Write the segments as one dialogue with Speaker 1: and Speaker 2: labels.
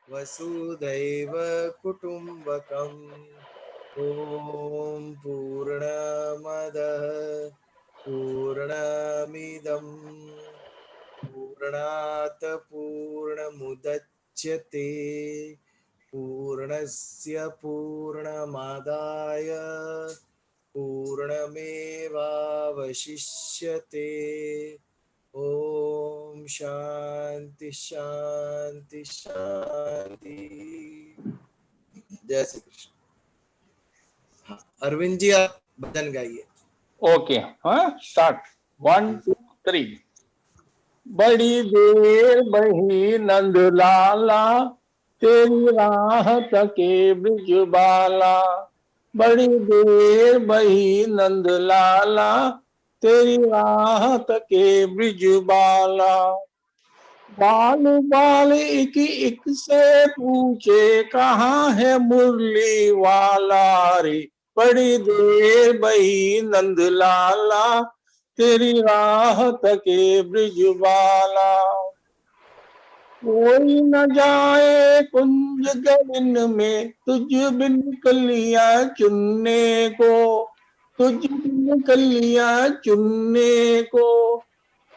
Speaker 1: वसुधैव कुटुम्बकम्। ॐ पूर्णमदः पूर्णमिदं पूर्णात् पूर्णमुदच्यते पूर्णस्य पूर्णमादाय पूर्णमेवावशिष्यते। ओम शांति शांति शांति। जय श्री कृष्ण। हाँ, अरविंद जी आप भजन गाइए।
Speaker 2: ओके, हाँ स्टार्ट 1 2 3। बड़ी देर बही नंद लाला, तेरी राह तके ब्रिज बाला। बड़ी देर बही नंद लाला, तेरी राह तके ब्रिज बाला। बाल बाल एक से पूछे, कहाँ है मुरली वाला रे। बड़ी देर बही नंद लाला, तेरी राह तके ब्रिज बाला। कोई न जाए कुंज गगन में, तुझ बिन कलियां चुनने को। तुझ बिन कलियां चुनने को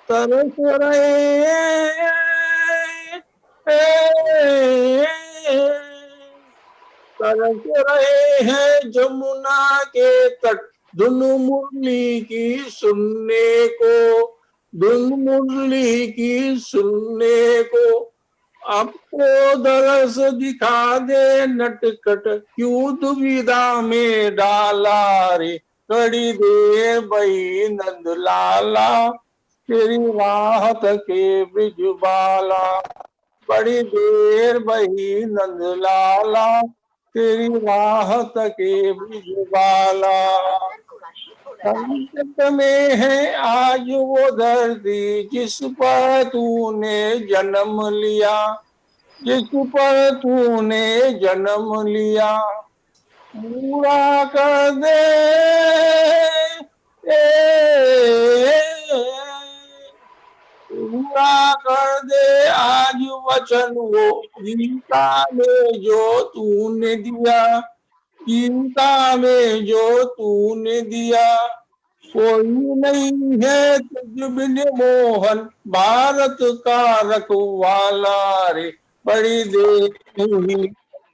Speaker 2: तरस रहे तरस रहे हैं जमुना के तट, धुन मुरली की सुनने को। धुन मुरली की सुनने को आपको दरस दिखा दे नटखट, क्यों दुविधा में डाला रे। बड़ी देर बही नंद लाला, तेरी राह तके ब्रिज बाला। बड़ी देर बही नंद लाला, तेरी राह तके ब्रिज बाला। संकट में है आज वो धरती, जिस पर तूने जन्म लिया। जिस पर तूने जन्म लिया, पूरा कर दे पूरा कर दे आज वचन वो, गीता में जो तूने दिया। गीता में जो तूने दिया, कोई नहीं है तुझ बिन मोहन, भारत का रखवाला रे। बड़ी देर हुई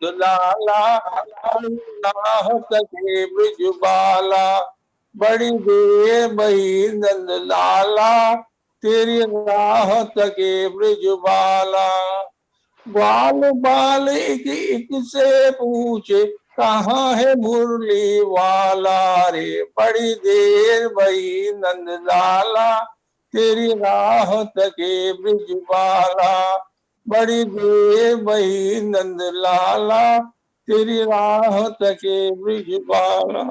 Speaker 2: लाला, राह तके ब्रिज बाला। बड़ी देर बही नंद लाला, तेरी राह तके ब्रिज बाला। बाल बाल एक से पूछे, कहाँ है मुरली वाला रे। बड़ी देर बही नंद लाला, तेरी राह तके ब्रिज बाला। बड़ी देर बही नंद लाला, तेरी राह तके bridge Bala.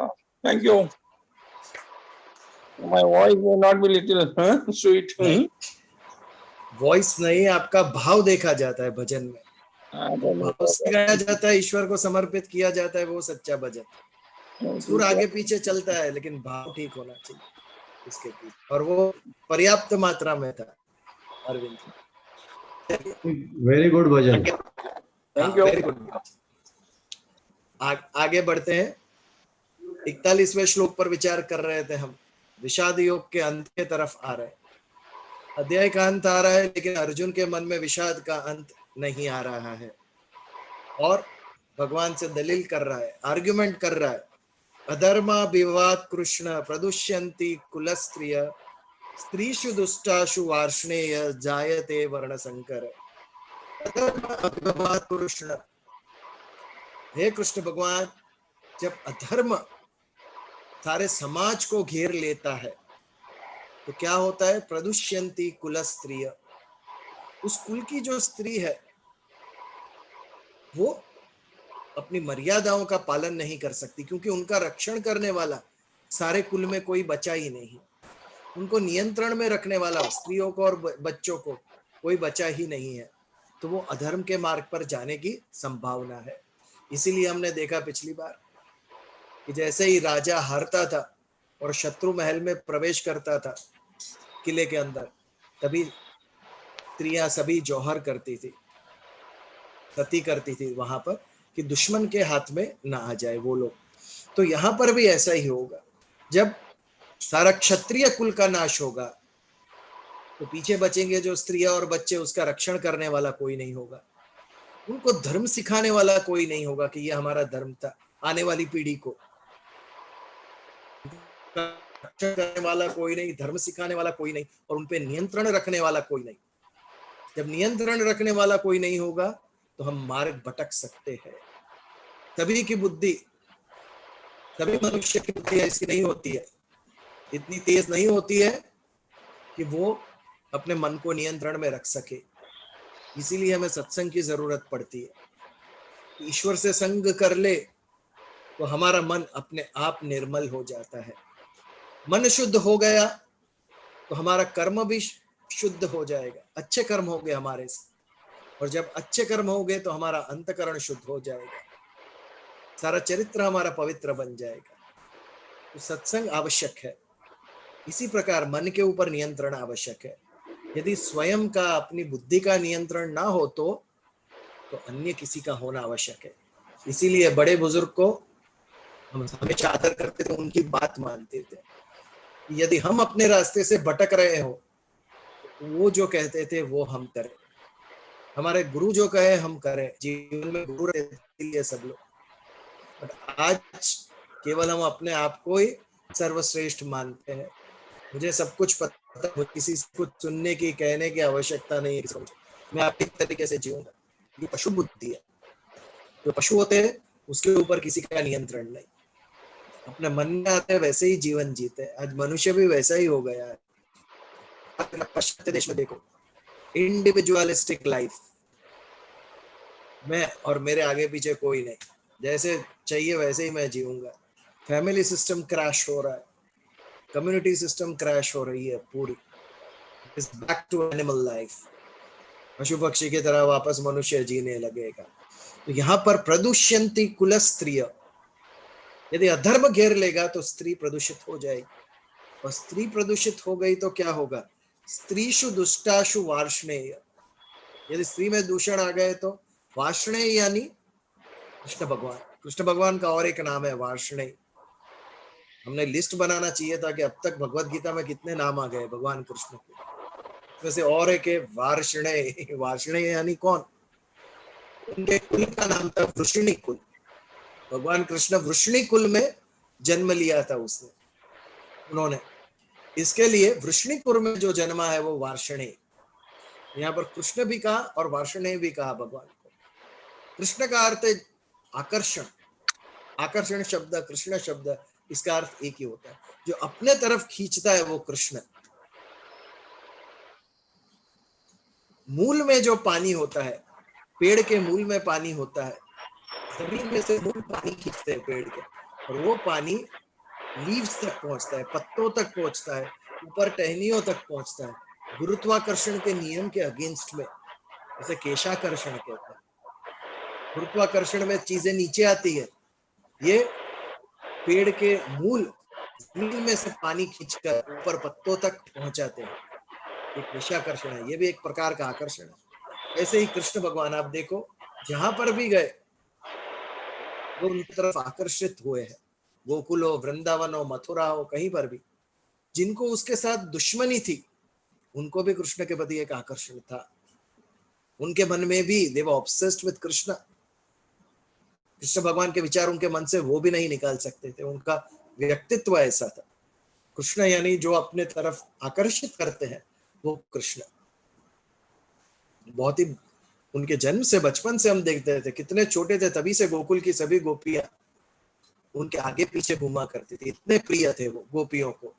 Speaker 2: Thank you. My voice may not be little sweet.
Speaker 1: Voice नहीं, आपका भाव देखा जाता है भजन में। भाव से गाया जाता है, ईश्वर को समर्पित किया जाता है, वो सच्चा भजन। सुर आगे पीछे चलता है, लेकिन भाव ठीक होना चाहिए इसके पीछे, और वो पर्याप्त मात्रा में था Arvind.
Speaker 3: Very good Bhajan.
Speaker 2: Thank you.
Speaker 1: Very good. आगे बढ़ते हैं। 41वें श्लोक पर विचार कर रहे थे हम। विषाद योग के अंत के तरफ आ रहे हैं। अध्याय का अंत आ रहा है, लेकिन अर्जुन के मन में विषाद का अंत नहीं आ रहा है, और भगवान से दलील कर रहा है, आर्ग्यूमेंट कर रहा है। अधर्मा विवाद कृष्ण प्रदुष्यन्ति कुलस्त्रिय, स्त्रीषु दुष्टाशु वार्ष्णेय जायते वर्ण संकर। अधर्म कृष्ण, हे कृष्ण भगवान, जब अधर्म सारे समाज को घेर लेता है तो क्या होता है? प्रदुष्यन्ति कुलस्त्रिय, उस कुल की जो स्त्री है वो अपनी मर्यादाओं का पालन नहीं कर सकती, क्योंकि उनका रक्षण करने वाला सारे कुल में कोई बचा ही नहीं। उनको नियंत्रण में रखने वाला स्त्रियों को और बच्चों को कोई बचा ही नहीं है। तो वो अधर्म के मार्ग पर जाने की संभावना है। इसीलिए हमने देखा पिछली बार कि जैसे ही राजा हारता था और शत्रु महल में प्रवेश करता था किले के अंदर, तभी स्त्रियां सभी जौहर करती थी। सती करती थी वहां पर कि दुश्मन के हाथ में ना आ जाए वो लोग। तो यहाँ पर भी ऐसा ही होगा, जब सारा क्षत्रिय कुल का नाश होगा तो पीछे बचेंगे जो स्त्रियां और बच्चे, उसका रक्षण करने वाला कोई नहीं होगा, उनको धर्म सिखाने वाला कोई नहीं होगा कि ये हमारा धर्म था। आने वाली पीढ़ी को रक्षण करने वाला कोई नहीं, धर्म सिखाने वाला कोई नहीं, और उनपे नियंत्रण रखने वाला कोई नहीं। जब नियंत्रण रखने वाला कोई नहीं होगा तो हम मार्ग भटक सकते हैं। सभी की बुद्धि, सभी मनुष्य की बुद्धि ऐसी नहीं होती है, इतनी तेज नहीं होती है कि वो अपने मन को नियंत्रण में रख सके। इसीलिए हमें सत्संग की जरूरत पड़ती है। ईश्वर से संग कर ले तो हमारा मन अपने आप निर्मल हो जाता है। मन शुद्ध हो गया तो हमारा कर्म भी शुद्ध हो जाएगा, अच्छे कर्म हो गए हमारे से, और जब अच्छे कर्म हो गए तो हमारा अंतकरण शुद्ध हो जाएगा, सारा चरित्र हमारा पवित्र बन जाएगा। तो सत्संग आवश्यक है। इसी प्रकार मन के ऊपर नियंत्रण आवश्यक है। यदि स्वयं का, अपनी बुद्धि का नियंत्रण ना हो तो अन्य किसी का होना आवश्यक है। इसीलिए बड़े बुजुर्ग को हम हमेशा आदर करते थे, उनकी बात मानते थे। यदि हम अपने रास्ते से भटक रहे हो तो वो जो कहते थे वो हम करें, हमारे गुरु जो कहे हम करें। जीवन में गुरु रहते सब लोग, बट आज केवल हम अपने आप को ही सर्वश्रेष्ठ मानते हैं। मुझे सब कुछ पता, मुझे किसी से कुछ सुनने की, कहने की आवश्यकता नहीं है। मैं अपनी तरीके से जीऊंगा। ये पशु बुद्धि है। जो पशु होते हैं उसके ऊपर किसी का नियंत्रण नहीं, अपने मन में आते हैं वैसे ही जीवन जीते। आज मनुष्य भी वैसा ही हो गया है। पश्चिमी देश में देखो, इंडिविजुअलिस्टिक लाइफ, मैं और मेरे आगे पीछे कोई नहीं, जैसे चाहिए वैसे ही मैं जीऊंगा। फैमिली सिस्टम क्रैश हो रहा है, कम्युनिटी सिस्टम क्रैश हो रही है पूरी। Is back to animal life, पशु पक्षी की तरह वापस मनुष्य जीने लगेगा। तो यहाँ पर प्रदुष्यंती कुल स्त्रिय, यदि अधर्म घेर लेगा तो स्त्री प्रदूषित हो जाएगी, और स्त्री प्रदूषित हो गई तो क्या होगा? स्त्रीषु दुष्टाशु वार्ष्णेय, यदि स्त्री में दूषण आ गए तो वार्ष्णेय यानी कृष्ण भगवान। कृष्ण भगवान का और एक नाम है वार्ष्णेय। हमने लिस्ट बनाना चाहिए था कि अब तक भगवत गीता में कितने नाम आ गए भगवान कृष्ण के, वैसे और एक है वार्ष्णेय। वार्ष्णेय यानी कौन? उनके कुल का नाम था वृष्णि कुल। भगवान कृष्ण वृष्णि कुल में जन्म लिया था उसने, उन्होंने। इसके लिए वृष्णिपुर में जो जन्मा है वो वार्ष्णेय। यहाँ पर कृष्ण भी कहा और वार्ष्णेय भी कहा भगवान को। कृष्ण का अर्थ है आकर्षण। आकर्षण शब्द, कृष्ण शब्द, इसका अर्थ एक ही होता है, जो अपने तरफ खींचता है वो कृष्ण। मूल में जो पानी होता है, पेड़ के मूल में पानी होता है, जमीन में से मूल पानी खींचते हैं पेड़ के, और वो पानी लीव्स तक पहुंचता है, पत्तों तक पहुंचता है, ऊपर टहनियों तक पहुंचता है, गुरुत्वाकर्षण के नियम के अगेंस्ट में, जैसे केशाकर्षण कहते हैं। गुरुत्वाकर्षण में चीजें नीचे आती है, ये पेड़ के मूल जमीन में से पानी खींचकर ऊपर पत्तों तक पहुंचाते हैं। ये केशाकर्षण है, ये भी एक प्रकार का आकर्षण है। ऐसे ही कृष्ण भगवान, आप देखो जहां पर भी गए वो उनकी तरफ आकर्षित हुए हैं। गोकुल हो, वृंदावन हो, मथुरा हो, कहीं पर भी जिनको उसके साथ दुश्मनी थी उनको भी कृष्ण के प्रति एक आकर्षण था। उनके मन में भी दे वर ऑब्सेस्ड विद कृष्ण। कृष्ण भगवान के विचार उनके मन से वो भी नहीं निकाल सकते थे, उनका व्यक्तित्व ऐसा था। कृष्ण यानी जो अपने तरफ आकर्षित करते हैं वो कृष्ण। बहुत ही उनके जन्म से, बचपन से हम देखते थे, कितने छोटे थे तभी से गोकुल की सभी गोपियां उनके आगे पीछे घुमा करती थी। इतने प्रिय थे वो गोपियों को,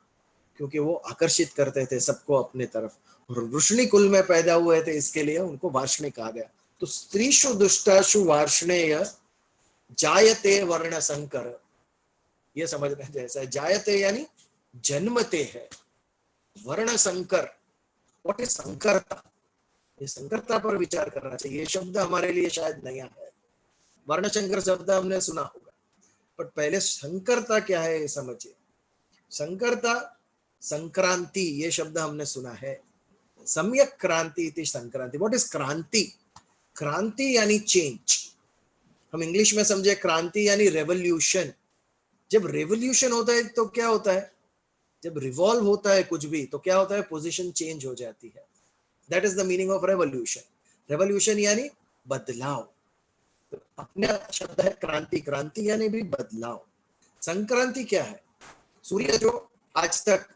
Speaker 1: क्योंकि वो आकर्षित करते थे सबको अपने तरफ। और वृष्णि कुल में पैदा हुए थे, इसके लिए उनको वार्ष्णेय कहा गया। तो स्त्रीषु दुष्टाशु वार्ष्णेय जायते वर्ण संकर, ये समझना जैसा है। जायते यानी जन्मते है, वर्ण संकर, व्हाट इज संकरता? ये संकरता पर विचार करना चाहिए। ये शब्द हमारे लिए शायद नया है, वर्ण संकर शब्द हमने सुना होगा, बट पहले संकरता क्या है ये समझिए। संकरता, संक्रांति, ये शब्द हमने सुना है। सम्यक क्रांति इति संक्रांति। व्हाट इज क्रांति? क्रांति यानी चेंज, हम इंग्लिश में समझे क्रांति यानी रेवोल्यूशन। जब रेवोल्यूशन होता है तो क्या होता है, जब रिवॉल्व होता है कुछ भी तो क्या होता है, पोजीशन चेंज हो जाती है। That is the meaning of revolution. Revolution यानी बदलाव। तो अपना शब्द है क्रांति, क्रांति यानी भी बदलाव। संक्रांति क्या है, सूर्य जो आज तक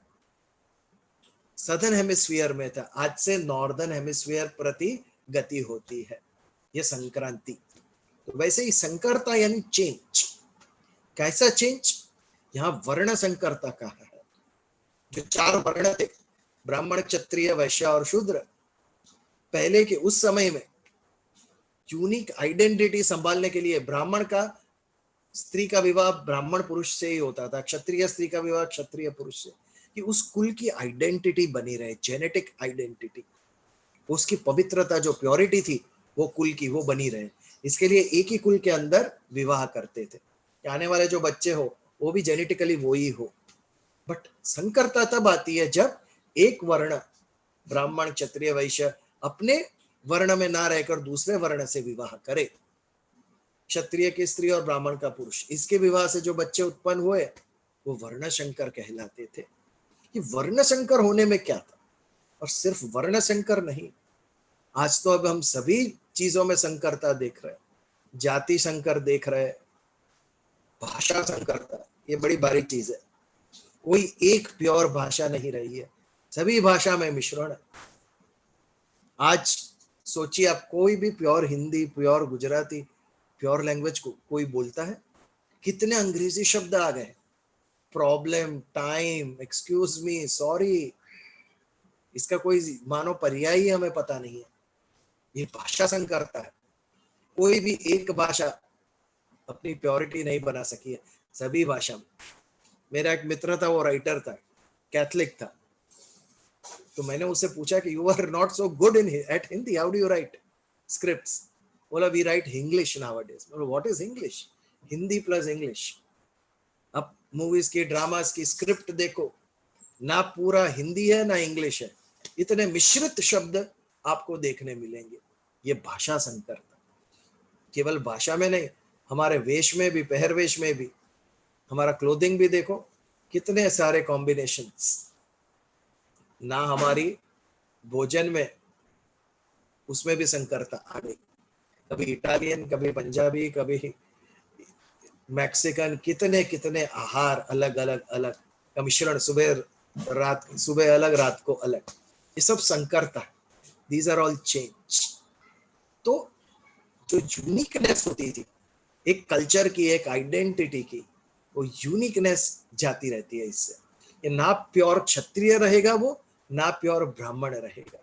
Speaker 1: सदर्न हेमिस्फीयर में था, आज से नॉर्दर्न हेमिस्फीयर प्रति गति होती है, यह संक्रांति। तो वैसे ही संकरता यानी चेंज। कैसा चेंज, यहां वर्ण संकरता कहा है। जो 4 वर्ण थे, ब्राह्मण क्षत्रिय वैश्य और शूद्र, पहले के उस समय में यूनिक आइडेंटिटी संभालने के लिए ब्राह्मण का स्त्री का विवाह ब्राह्मण पुरुष से ही होता था, क्षत्रिय स्त्री का विवाह क्षत्रिय पुरुष से, कि उस कुल की आइडेंटिटी बनी रहे, जेनेटिक आइडेंटिटी, उसकी पवित्रता जो प्योरिटी थी वो कुल की वो बनी रहे। इसके लिए एक ही कुल के अंदर विवाह करते थे, आने वाले जो बच्चे हो वो भी जेनेटिकली वो ही हो। बट संकरता तब आती है जब एक वर्ण ब्राह्मण क्षत्रिय वैश्य अपने वर्ण में ना रहकर दूसरे वर्ण से विवाह करे। क्षत्रिय की स्त्री और ब्राह्मण का पुरुष, इसके विवाह से जो बच्चे उत्पन्न हुए वो वर्ण संकर कहलाते थे। कि वर्ण संकर होने में क्या था, और सिर्फ वर्ण संकर नहीं, आज तो अब हम सभी चीजों में संकरता देख रहे हैं। जाति संकर देख रहे हैं, भाषा संकरता, ये बड़ी बारीक चीज है। कोई एक प्योर भाषा नहीं रही है, सभी भाषा में मिश्रण है। आज सोचिए आप, कोई भी pure Hindi, pure Gujarati, pure language को कोई बोलता है? कितने अंग्रेजी शब्द आ गए, problem, time, excuse me, sorry, इसका कोई मानो पर्याय ही हमें पता नहीं है। ये भाषा संकरता है। कोई भी एक भाषा अपनी प्योरिटी नहीं बना सकी है सभी भाषा में। मेरा एक मित्र था, वो राइटर था, कैथलिक था, तो मैंने उससे पूछा कि you are not so good in at Hindi, how do you write scripts? बोला we write English nowadays. What is English? Hindi plus English. अब मूवीज की, ड्रामास की स्क्रिप्ट देखो ना, पूरा हिंदी है ना इंग्लिश है, इतने मिश्रित शब्द आपको देखने मिलेंगे। ये भाषा संकरता। केवल भाषा में नहीं, हमारे वेश में भी, पहरवेश में भी, हमारा क्लोथिंग भी देखो, कितने सारे कॉम्बिनेशंस। ना हमारी भोजन में, उसमें भी संकरता आ गई। कभी इटालियन, कभी पंजाबी, कभी मैक्सिकन, कितने कितने आहार, अलग अलग अलग का मिश्रण, सुबह अलग, रात को अलग, ये सब संकरता है। These are all change. तो जो यूनिकनेस होती थी एक कल्चर की, एक आइडेंटिटी की, वो यूनिकनेस जाती रहती है इससे। ये ना प्योर क्षत्रिय रहेगा वो, ना प्योर ब्राह्मण रहेगा।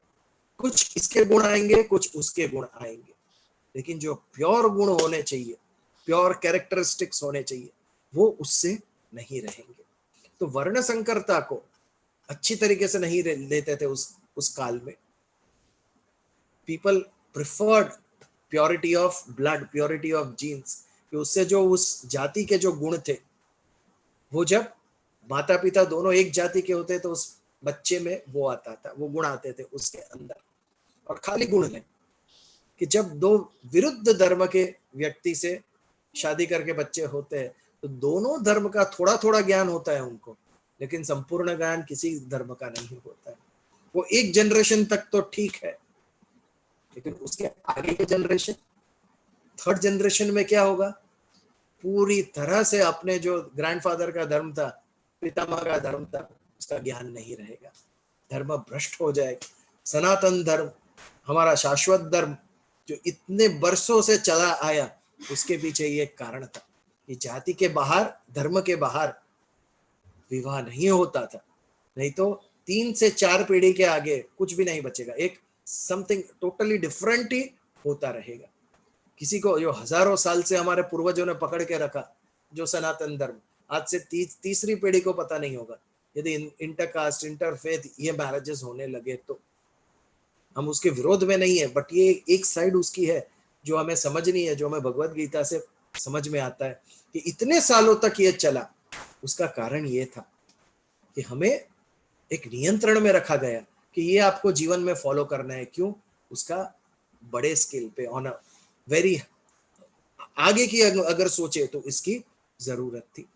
Speaker 1: कुछ इसके गुण आएंगे, कुछ उसके गुण आएंगे, लेकिन जो प्योर गुण होने चाहिए, प्योर कैरेक्टरिस्टिक्स होने चाहिए, वो उससे नहीं रहेंगे। तो वर्ण संकरता को अच्छी तरीके से नहीं लेते थे उस काल में। People preferred purity of blood, purity of genes, कि उससे जो उस जाति के जो गुण थे, वो जब माता पिता दोनों एक जाति के होते तो उस बच्चे में वो आता था, वो गुण आते थे उसके अंदर। और खाली गुण नहीं, कि जब दो विरुद्ध धर्म के व्यक्ति से शादी करके बच्चे होते हैं तो दोनों धर्म का थोड़ा थोड़ा ज्ञान होता है उनको, लेकिन संपूर्ण ज्ञान किसी धर्म का नहीं होता है। वो एक जनरेशन तक तो ठीक है, लेकिन उसके आगे के जनरेशन, थर्ड जनरेशन में क्या होगा? पूरी तरह से अपने जो ग्रैंडफादर का धर्म था, पितामह का धर्म था, उसका ज्ञान नहीं रहेगा, धर्म भ्रष्ट हो जाएगा। सनातन धर्म, हमारा शाश्वत धर्म जो इतने वर्षों से चला आया, उसके पीछे ये कारण था कि जाति के बाहर, धर्म के बाहर विवाह नहीं होता था, नहीं तो 3 से 4 पीढ़ी के आगे कुछ भी नहीं बचेगा, एक समथिंग टोटली डिफरेंट ही होता रहेगा। किसी को जो हजारों साल से हमारे पूर्वजों ने पकड़ के रखा, जो सनातन धर्म, आज से तीसरी पीढ़ी को पता नहीं होगा। यदि इंटरकास्ट, इंटरफेथ ये मैरिजेस होने लगे तो हम उसके विरोध में नहीं है, बट ये एक साइड उसकी है जो हमें समझनी है, जो हमें भगवत गीता से समझ में आता है कि इतने सालों तक ये चला। उसका कारण ये था कि हमें एक नियंत्रण में रखा गया कि ये आपको जीवन में फॉलो करना है। क्यों? उसका बड़े स्केल पे, ऑन अ वेरी आगे की अगर सोचे तो इसकी जरूरत थी।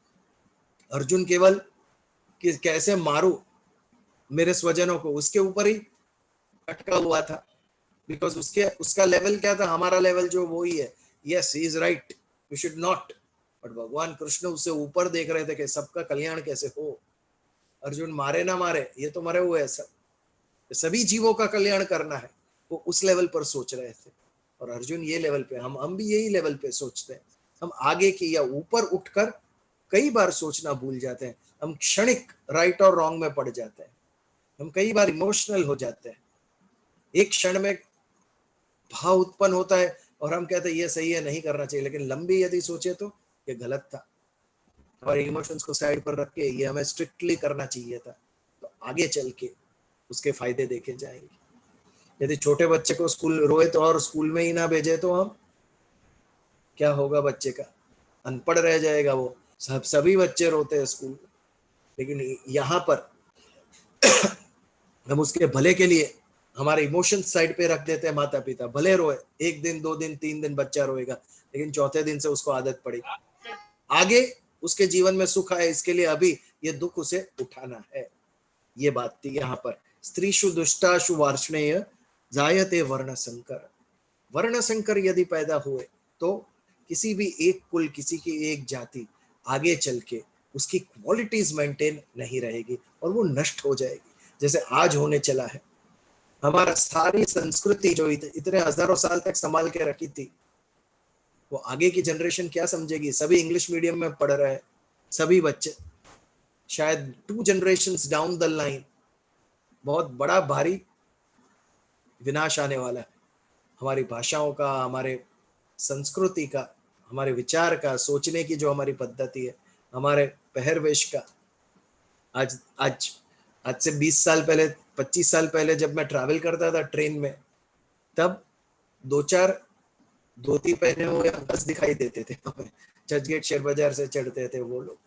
Speaker 1: अर्जुन केवल कि कैसे मारू मेरे स्वजनों को, उसके ऊपर ही अटका हुआ था, बिकॉज उसके उसका लेवल क्या था, हमारा लेवल जो वो ही है, yes he is right, we should not, but भगवान कृष्ण उससे ऊपर देख रहे थे कि सबका कल्याण कैसे हो। अर्जुन मारे ना मारे, ये तो मरे हुए हैं सब, सभी जीवों का कल्याण करना है, वो उस लेवल पर सोच रहे थे। और अर्जुन ये लेवल पे, हम भी यही लेवल पे सोचते हैं। हम आगे की या ऊपर उठकर कई बार सोचना भूल जाते हैं, हम क्षणिक राइट और रॉन्ग में पड़ जाते हैं, हम कई बार इमोशनल हो जाते हैं, एक क्षण में भाव उत्पन्न होता है और हम कहते हैं ये सही है, नहीं करना चाहिए, लेकिन लंबी यदि सोचे तो ये गलत था, हमारे इमोशंस को साइड पर रख के ये हमें स्ट्रिक्टली करना चाहिए था, तो आगे चल के उसके फायदे देखे जाएंगे। यदि छोटे बच्चे को स्कूल रोए तो और स्कूल में ही ना भेजे तो हम क्या होगा, बच्चे का अनपढ़ रह जाएगा वो। सभी बच्चे रोते हैं स्कूल, लेकिन यहाँ पर हम उसके भले के लिए हमारे इमोशन साइड पे रख देते हैं। माता पिता भले रोए, एक दिन 2 दिन 3 दिन बच्चा रोएगा, लेकिन चौथे दिन से उसको आदत पड़ेगी, आगे उसके जीवन में सुख आए, इसके लिए अभी ये दुख उसे उठाना है। ये बात थी यहाँ पर। स्त्रीषु दुष्टाशु वार्ष्णेय जायते वर्ण संकर। वर्ण संकर यदि पैदा हुए तो किसी भी एक कुल, किसी की एक जाति आगे चल के उसकी क्वालिटीज मेंटेन नहीं रहेगी और वो नष्ट हो जाएगी, जैसे आज होने चला है। हमारा सारी संस्कृति जो इतने हजारों साल तक संभाल के रखी थी, वो आगे की जनरेशन क्या समझेगी। सभी इंग्लिश मीडियम में पढ़ रहे हैं, सभी बच्चे, शायद 2 generations डाउन द लाइन बहुत बड़ा भारी विनाश आने वाला है, हमारी भाषाओं का, हमारे संस्कृति का, हमारे विचार का, सोचने की जो हमारी पद्धति है, हमारे पहरवेश का। आज आज आज से 20 साल पहले, 25 साल पहले जब मैं ट्रैवल करता था ट्रेन में, तब 2-4 धोती पहने हुए बस दिखाई देते थे हमें, चर्चगेट शेयर बाजार से चढ़ते थे वो लोग।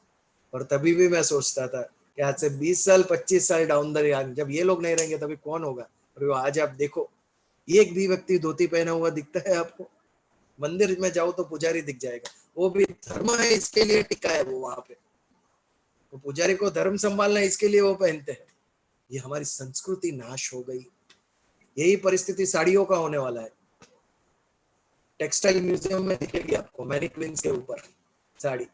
Speaker 1: और तभी भी मैं सोचता था कि आज से 20 साल 25 साल डाउन द लाइन जब ये लोग नहीं रहेंगे तभी कौन होगा। और आज आप देखो, एक भी व्यक्ति धोती पहना हुआ दिखता है आपको? मंदिर में जाओ तो पुजारी दिख जाएगा, वो भी धर्म है इसके लिए टिका है वो वहां पे, तो पुजारी को धर्म संभालना है इसके लिए वो पहनते हैं। ये हमारी संस्कृति नाश हो गई। यही परिस्थिति साड़ियों का होने वाला है। टेक्सटाइल म्यूजियम में दिखेगी आपको मैनिक्विन्स के ऊपर साड़ी,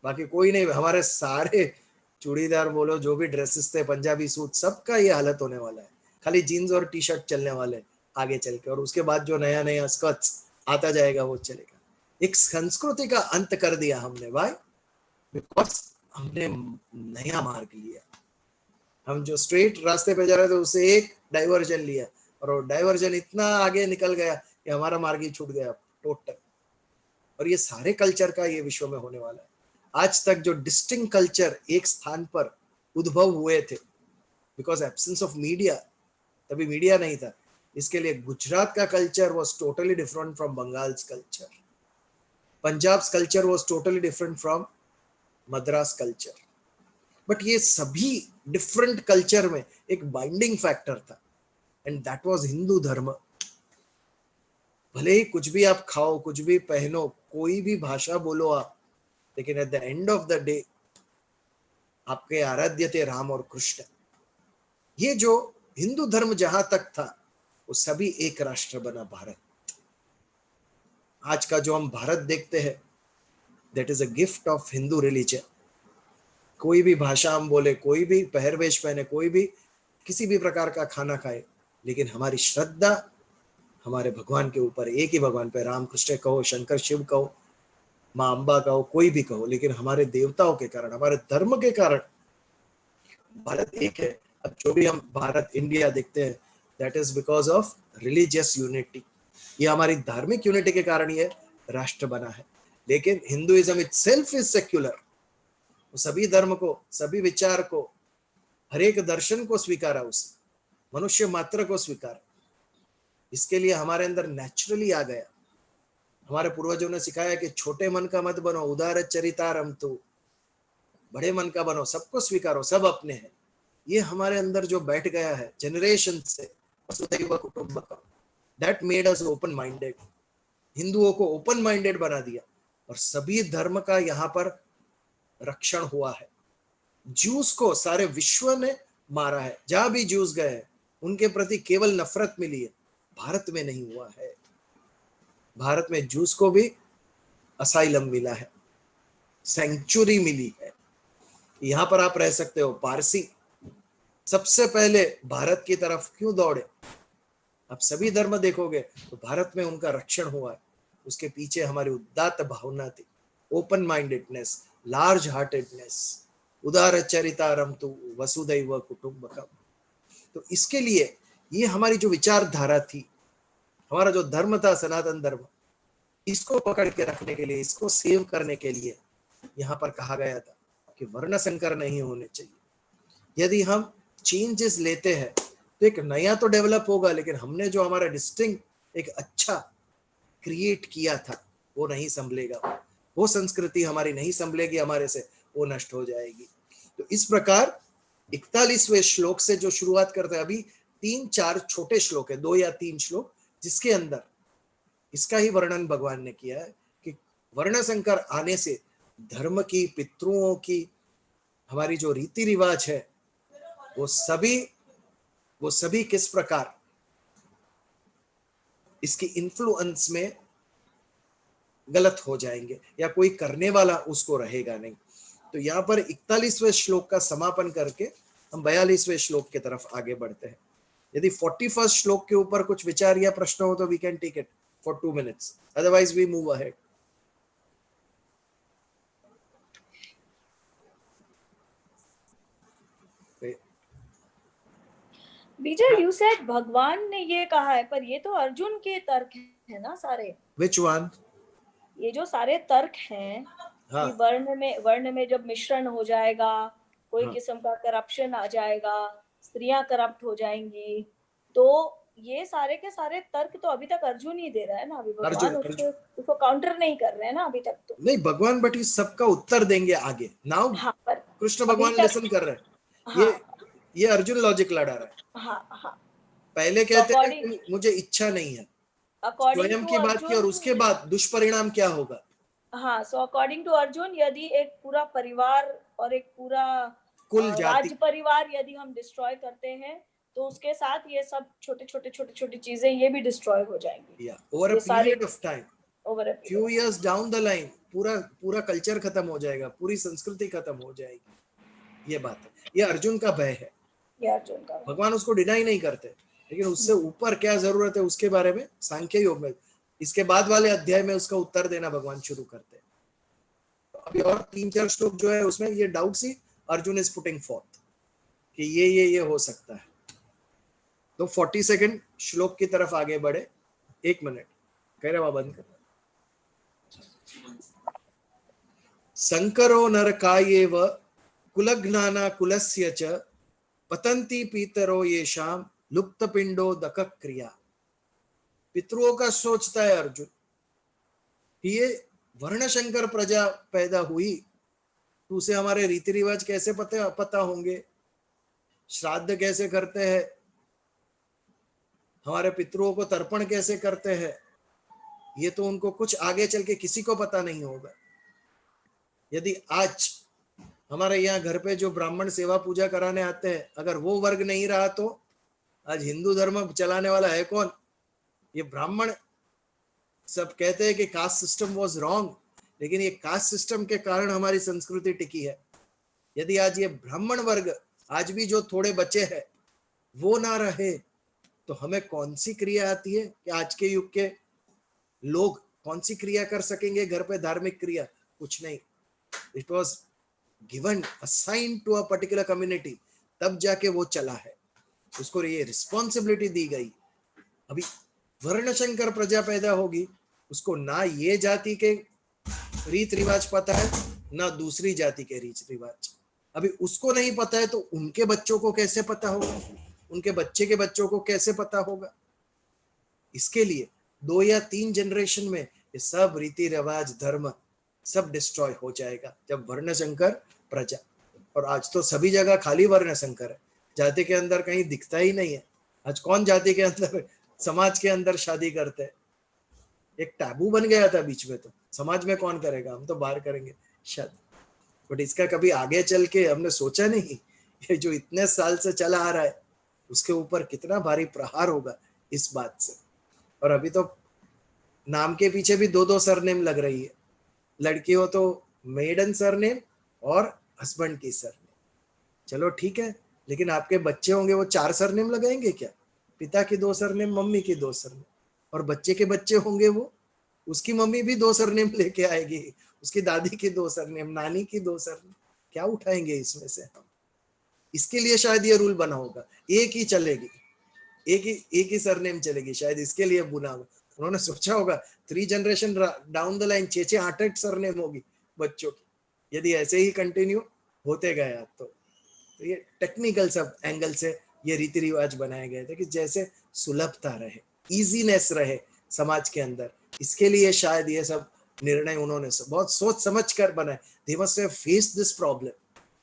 Speaker 1: बाकी कोई नहीं। हमारे सारे चूड़ीदार बोलो, जो भी ड्रेसेस थे, पंजाबी सूट, सबका ये हालत होने वाला है। खाली जीन्स और टी शर्ट चलने वाले आगे चल के, और उसके बाद जो नया नया स्कर्ट्स आता जाएगा वो चलेगा। एक संस्कृति का अंत कर दिया हमने भाई, बिकॉज हमने नया मार्ग लिया। हम जो स्ट्रेट रास्ते पे जा रहे थे उससे एक डाइवर्जन लिया, और वो डाइवर्जन इतना आगे निकल गया कि हमारा मार्ग ही छूट गया टोटल। और ये सारे कल्चर का ये विश्व में होने वाला है। आज तक जो डिस्टिंक्ट कल्चर एक स्थान पर उद्भव हुए थे, बिकॉज एब्सेंस ऑफ मीडिया, तभी मीडिया नहीं था, इसके लिए गुजरात का culture was totally different from Bengal's culture, Punjab's culture was totally different from Madras culture. But ये सभी डिफरेंट कल्चर में एक बाइंडिंग फैक्टर था, एंड दैट वाज हिंदू धर्म। भले ही कुछ भी आप खाओ, कुछ भी पहनो, कोई भी भाषा बोलो आप, लेकिन at the end of the day आपके आराध्य थे राम और कृष्ण। ये जो हिंदू धर्म जहां तक था, वो सभी एक राष्ट्र बना भारत। आज का जो हम भारत देखते हैं, that is a gift of Hindu religion. कोई भी भाषा हम बोले, कोई भी पहरवेश पहने, कोई भी किसी भी प्रकार का खाना खाए, लेकिन हमारी श्रद्धा हमारे भगवान के ऊपर, एक ही भगवान पे, राम कृष्ण कहो, शंकर शिव कहो, माँ अम्बा कहो, कोई भी कहो, लेकिन हमारे देवताओं के कारण, हमारे धर्म के कारण भारत एक है। अब जो भी हम भारत इंडिया देखते हैं, that is because of religious unity. ये हमारी धार्मिक यूनिटी के कारण ये राष्ट्र बना है। लेकिन हिंदुइज्म इटसेल्फ इज सेक्युलर, सभी धर्म को, सभी विचार को, हर एक दर्शन को स्वीकारा, उस मनुष्य मात्र को स्वीकारा। इसके लिए हमारे अंदर नेचुरली आ गया। हमारे पूर्वजों ने सिखाया कि छोटे मन का मत बनो, उदार चरितारम तू, बड़े मन का बनो, सबको स्वीकारो, सब अपने हैं। ये हमारे अंदर जो बैठ गया है जनरेशन से, वसुधैव कुटुंबकम, that made us open minded, हिंदुओं को ओपन माइंडेड बना दिया और सभी धर्म का यहाँ पर रक्षण हुआ है। जूस को सारे विश्व ने मारा है, जहां भी जूस गए हैं उनके प्रति केवल नफरत मिली है, भारत में नहीं हुआ है। भारत में जूस को भी असाइलम मिला है, सेंचुरी मिली है, यहां पर आप रह सकते हो। पारसी सबसे पहले भारत की तरफ क्यों दौड़े? आप सभी धर्म देखोगे तो भारत में उनका रक्षण हुआ है, उसके पीछे हमारी उदात्त भावना थी, ओपन माइंडेडनेस, लार्ज हार्टेडनेस, उदार चरितारम तु वसुदैव कुटुंबकम। तो इसके लिए ये हमारी जो विचारधारा थी, हमारा जो धर्म था सनातन धर्म, इसको पकड़ के रखने के लिए, इसको सेव करने के लिए यहाँ पर कहा गया था कि वर्ण संकर नहीं होने चाहिए। यदि हम चेंजेस लेते हैं तो एक नया तो डेवलप होगा, लेकिन हमने जो हमारा डिस्टिंक्ट एक अच्छा क्रिएट किया था वो नहीं संभलेगा, वो संस्कृति हमारी नहीं संभलेगी हमारे से, वो नष्ट हो जाएगी। तो इस प्रकार 41वें श्लोक से जो शुरुआत करते हैं, अभी 3-4 छोटे श्लोक है, 2 या 3 श्लोक, जिसके अंदर इसका ही वर्णन भगवान ने किया है कि वर्ण संकर आने से धर्म की, पितृओं की, हमारी जो रीति रिवाज है वो सभी किस प्रकार इसकी इन्फ्लुएंस में गलत हो जाएंगे, या कोई करने वाला उसको रहेगा नहीं। तो यहाँ पर 41वें श्लोक का समापन करके हम 42वें श्लोक की तरफ आगे बढ़ते हैं। यदि 41st श्लोक के ऊपर कुछ विचार या प्रश्न हो तो we can take it for 2 minutes, otherwise we move ahead.
Speaker 3: Vijay, you said भगवान ने ये कहा है, पर ये तो अर्जुन के तर्क है ना सारे।
Speaker 1: Which one?
Speaker 3: ये जो सारे तर्क हैं
Speaker 1: हाँ,
Speaker 3: कि वर्ण में जब मिश्रण हो जाएगा, कोई
Speaker 1: हाँ,
Speaker 3: किस्म का करप्शन आ जाएगा, स्त्रियां करप्ट हो जाएंगी, तो ये सारे के सारे तर्क तो अभी तक अर्जुन ही दे रहा है ना, अभी भगवान उसको काउंटर नहीं कर रहे हैं ना अभी तक तो।
Speaker 1: नहीं, भगवान बट इस सबका उत्तर देंगे आगे। नाउ
Speaker 3: हाँ, पर
Speaker 1: कृष्ण भगवान लिसन कर रहे हैं।
Speaker 3: हाँ,
Speaker 1: ये अर्जुन लॉजिक लड़ा रहा है।
Speaker 3: हाँ, हाँ,
Speaker 1: पहले कहते हैं कि मुझे इच्छा नहीं है, स्वयं की बात की, और उसके बाद दुष्परिणाम क्या होगा।
Speaker 3: हाँ, सो अकॉर्डिंग टू अर्जुन, यदि एक पूरा परिवार और एक पूरा
Speaker 1: कुल
Speaker 3: राज्य परिवार यदि हम डिस्ट्रॉय करते हैं तो उसके साथ ये सब छोटे छोटे चीजें ये भी डिस्ट्रॉय हो जाएंगी।
Speaker 1: Over a period of time,
Speaker 3: over a
Speaker 1: few years down the line पूरा कल्चर खत्म हो जाएगा, पूरी संस्कृति खत्म हो जाएगी। ये बात है, ये अर्जुन का भय है।
Speaker 3: ये अर्जुन का,
Speaker 1: भगवान उसको डिनाई नहीं करते, लेकिन उससे ऊपर क्या जरूरत है उसके बारे में सांख्य योग में, इसके बाद वाले अध्याय में उसका उत्तर देना भगवान शुरू करते हैं। तो अभी और 3-4 श्लोक जो है उसमें ये doubt see Arjun is putting forth कि ये हो सकता है। तो 42nd श्लोक की तरफ आगे बढ़े। 1 मिनट कह रहे वहां बंद कर। संकरो नरकायेव कुलज्ञाना कुलस्य च पतंती पीतरो येषाम लुप्त पिंडो दक क्रिया। पितरों का सोचता है अर्जुन कि ये वर्णशंकर प्रजा पैदा हुई तो उसे हमारे रीति रिवाज कैसे पता होंगे, श्राद्ध कैसे करते हैं, हमारे पितरों को तर्पण कैसे करते हैं, ये तो उनको कुछ आगे चल के किसी को पता नहीं होगा। यदि आज हमारे यहाँ घर पे जो ब्राह्मण सेवा पूजा कराने आते हैं, अगर वो वर्ग नहीं रहा तो आज हिंदू धर्म चलाने वाला है कौन? ये ब्राह्मण। सब कहते हैं कि कास्ट सिस्टम वाज रॉन्ग, लेकिन ये कास्ट सिस्टम के कारण हमारी संस्कृति टिकी है। यदि आज ये ब्राह्मण वर्ग आज भी जो थोड़े बचे हैं वो ना रहे तो हमें कौन सी क्रिया आती है कि आज के युग के लोग कौन सी क्रिया कर सकेंगे घर पे? धार्मिक क्रिया कुछ नहीं। It was given assign to a particular community, तब जाके वो चला है, उसको ये रिस्पॉन्सिबिलिटी दी गई। अभी वर्णशंकर प्रजा पैदा होगी, उसको ना ये जाति के रीत रिवाज पता है ना दूसरी जाति के रीत रिवाज। अभी उसको नहीं पता है तो उनके बच्चों को कैसे पता होगा, उनके बच्चे के बच्चों को कैसे पता होगा? इसके लिए 2 या 3 जनरेशन में ये सब रीति रिवाज धर्म सब डिस्ट्रॉय हो जाएगा जब वर्णशंकर प्रजा। और आज तो सभी जगह खाली वर्णशंकर है, जाति के अंदर कहीं दिखता ही नहीं है। आज कौन जाति के अंदर समाज के अंदर शादी करते हैं, एक टैबू बन गया था बीच में, तो समाज में कौन करेगा, हम तो बाहर करेंगे शादी। बट इसका कभी आगे चल के हमने सोचा नहीं, ये जो इतने साल से चला आ रहा है उसके ऊपर कितना भारी प्रहार होगा इस बात से। और अभी तो नाम के पीछे भी 2-2 सरनेम लग रही है, लड़की हो तो मेडन सरनेम और हस्बैंड की सरनेम। चलो ठीक है, लेकिन आपके बच्चे होंगे वो 4 सरनेम लगाएंगे क्या? पिता की 2 सरनेम, मम्मी की 2 सरनेम, और बच्चे के बच्चे होंगे वो, उसकी मम्मी भी 2 सरनेम लेके आएगी, उसकी दादी की 2 सरनेम, नानी की 2 सरनेम, क्या उठाएंगे इसमें से हम? इसके लिए शायद ये रूल बना होगा, एक ही चलेगी, एक ही सरनेम चलेगी, शायद इसके लिए बुना होगा। उन्होंने सोचा होगा 3 generation down the line 6-6 8-8 surname होगी बच्चों की, यदि ऐसे ही कंटिन्यू होते गया तो ये टेक्निकल सब एंगल से ये रीति रिवाज बनाए गए थे कि जैसे सुलभता रहे, इजीनेस रहे समाज के अंदर। इसके लिए शायद ये सब निर्णय उन्होंने बहुत सोच समझ कर बनाए। They must have face this problem,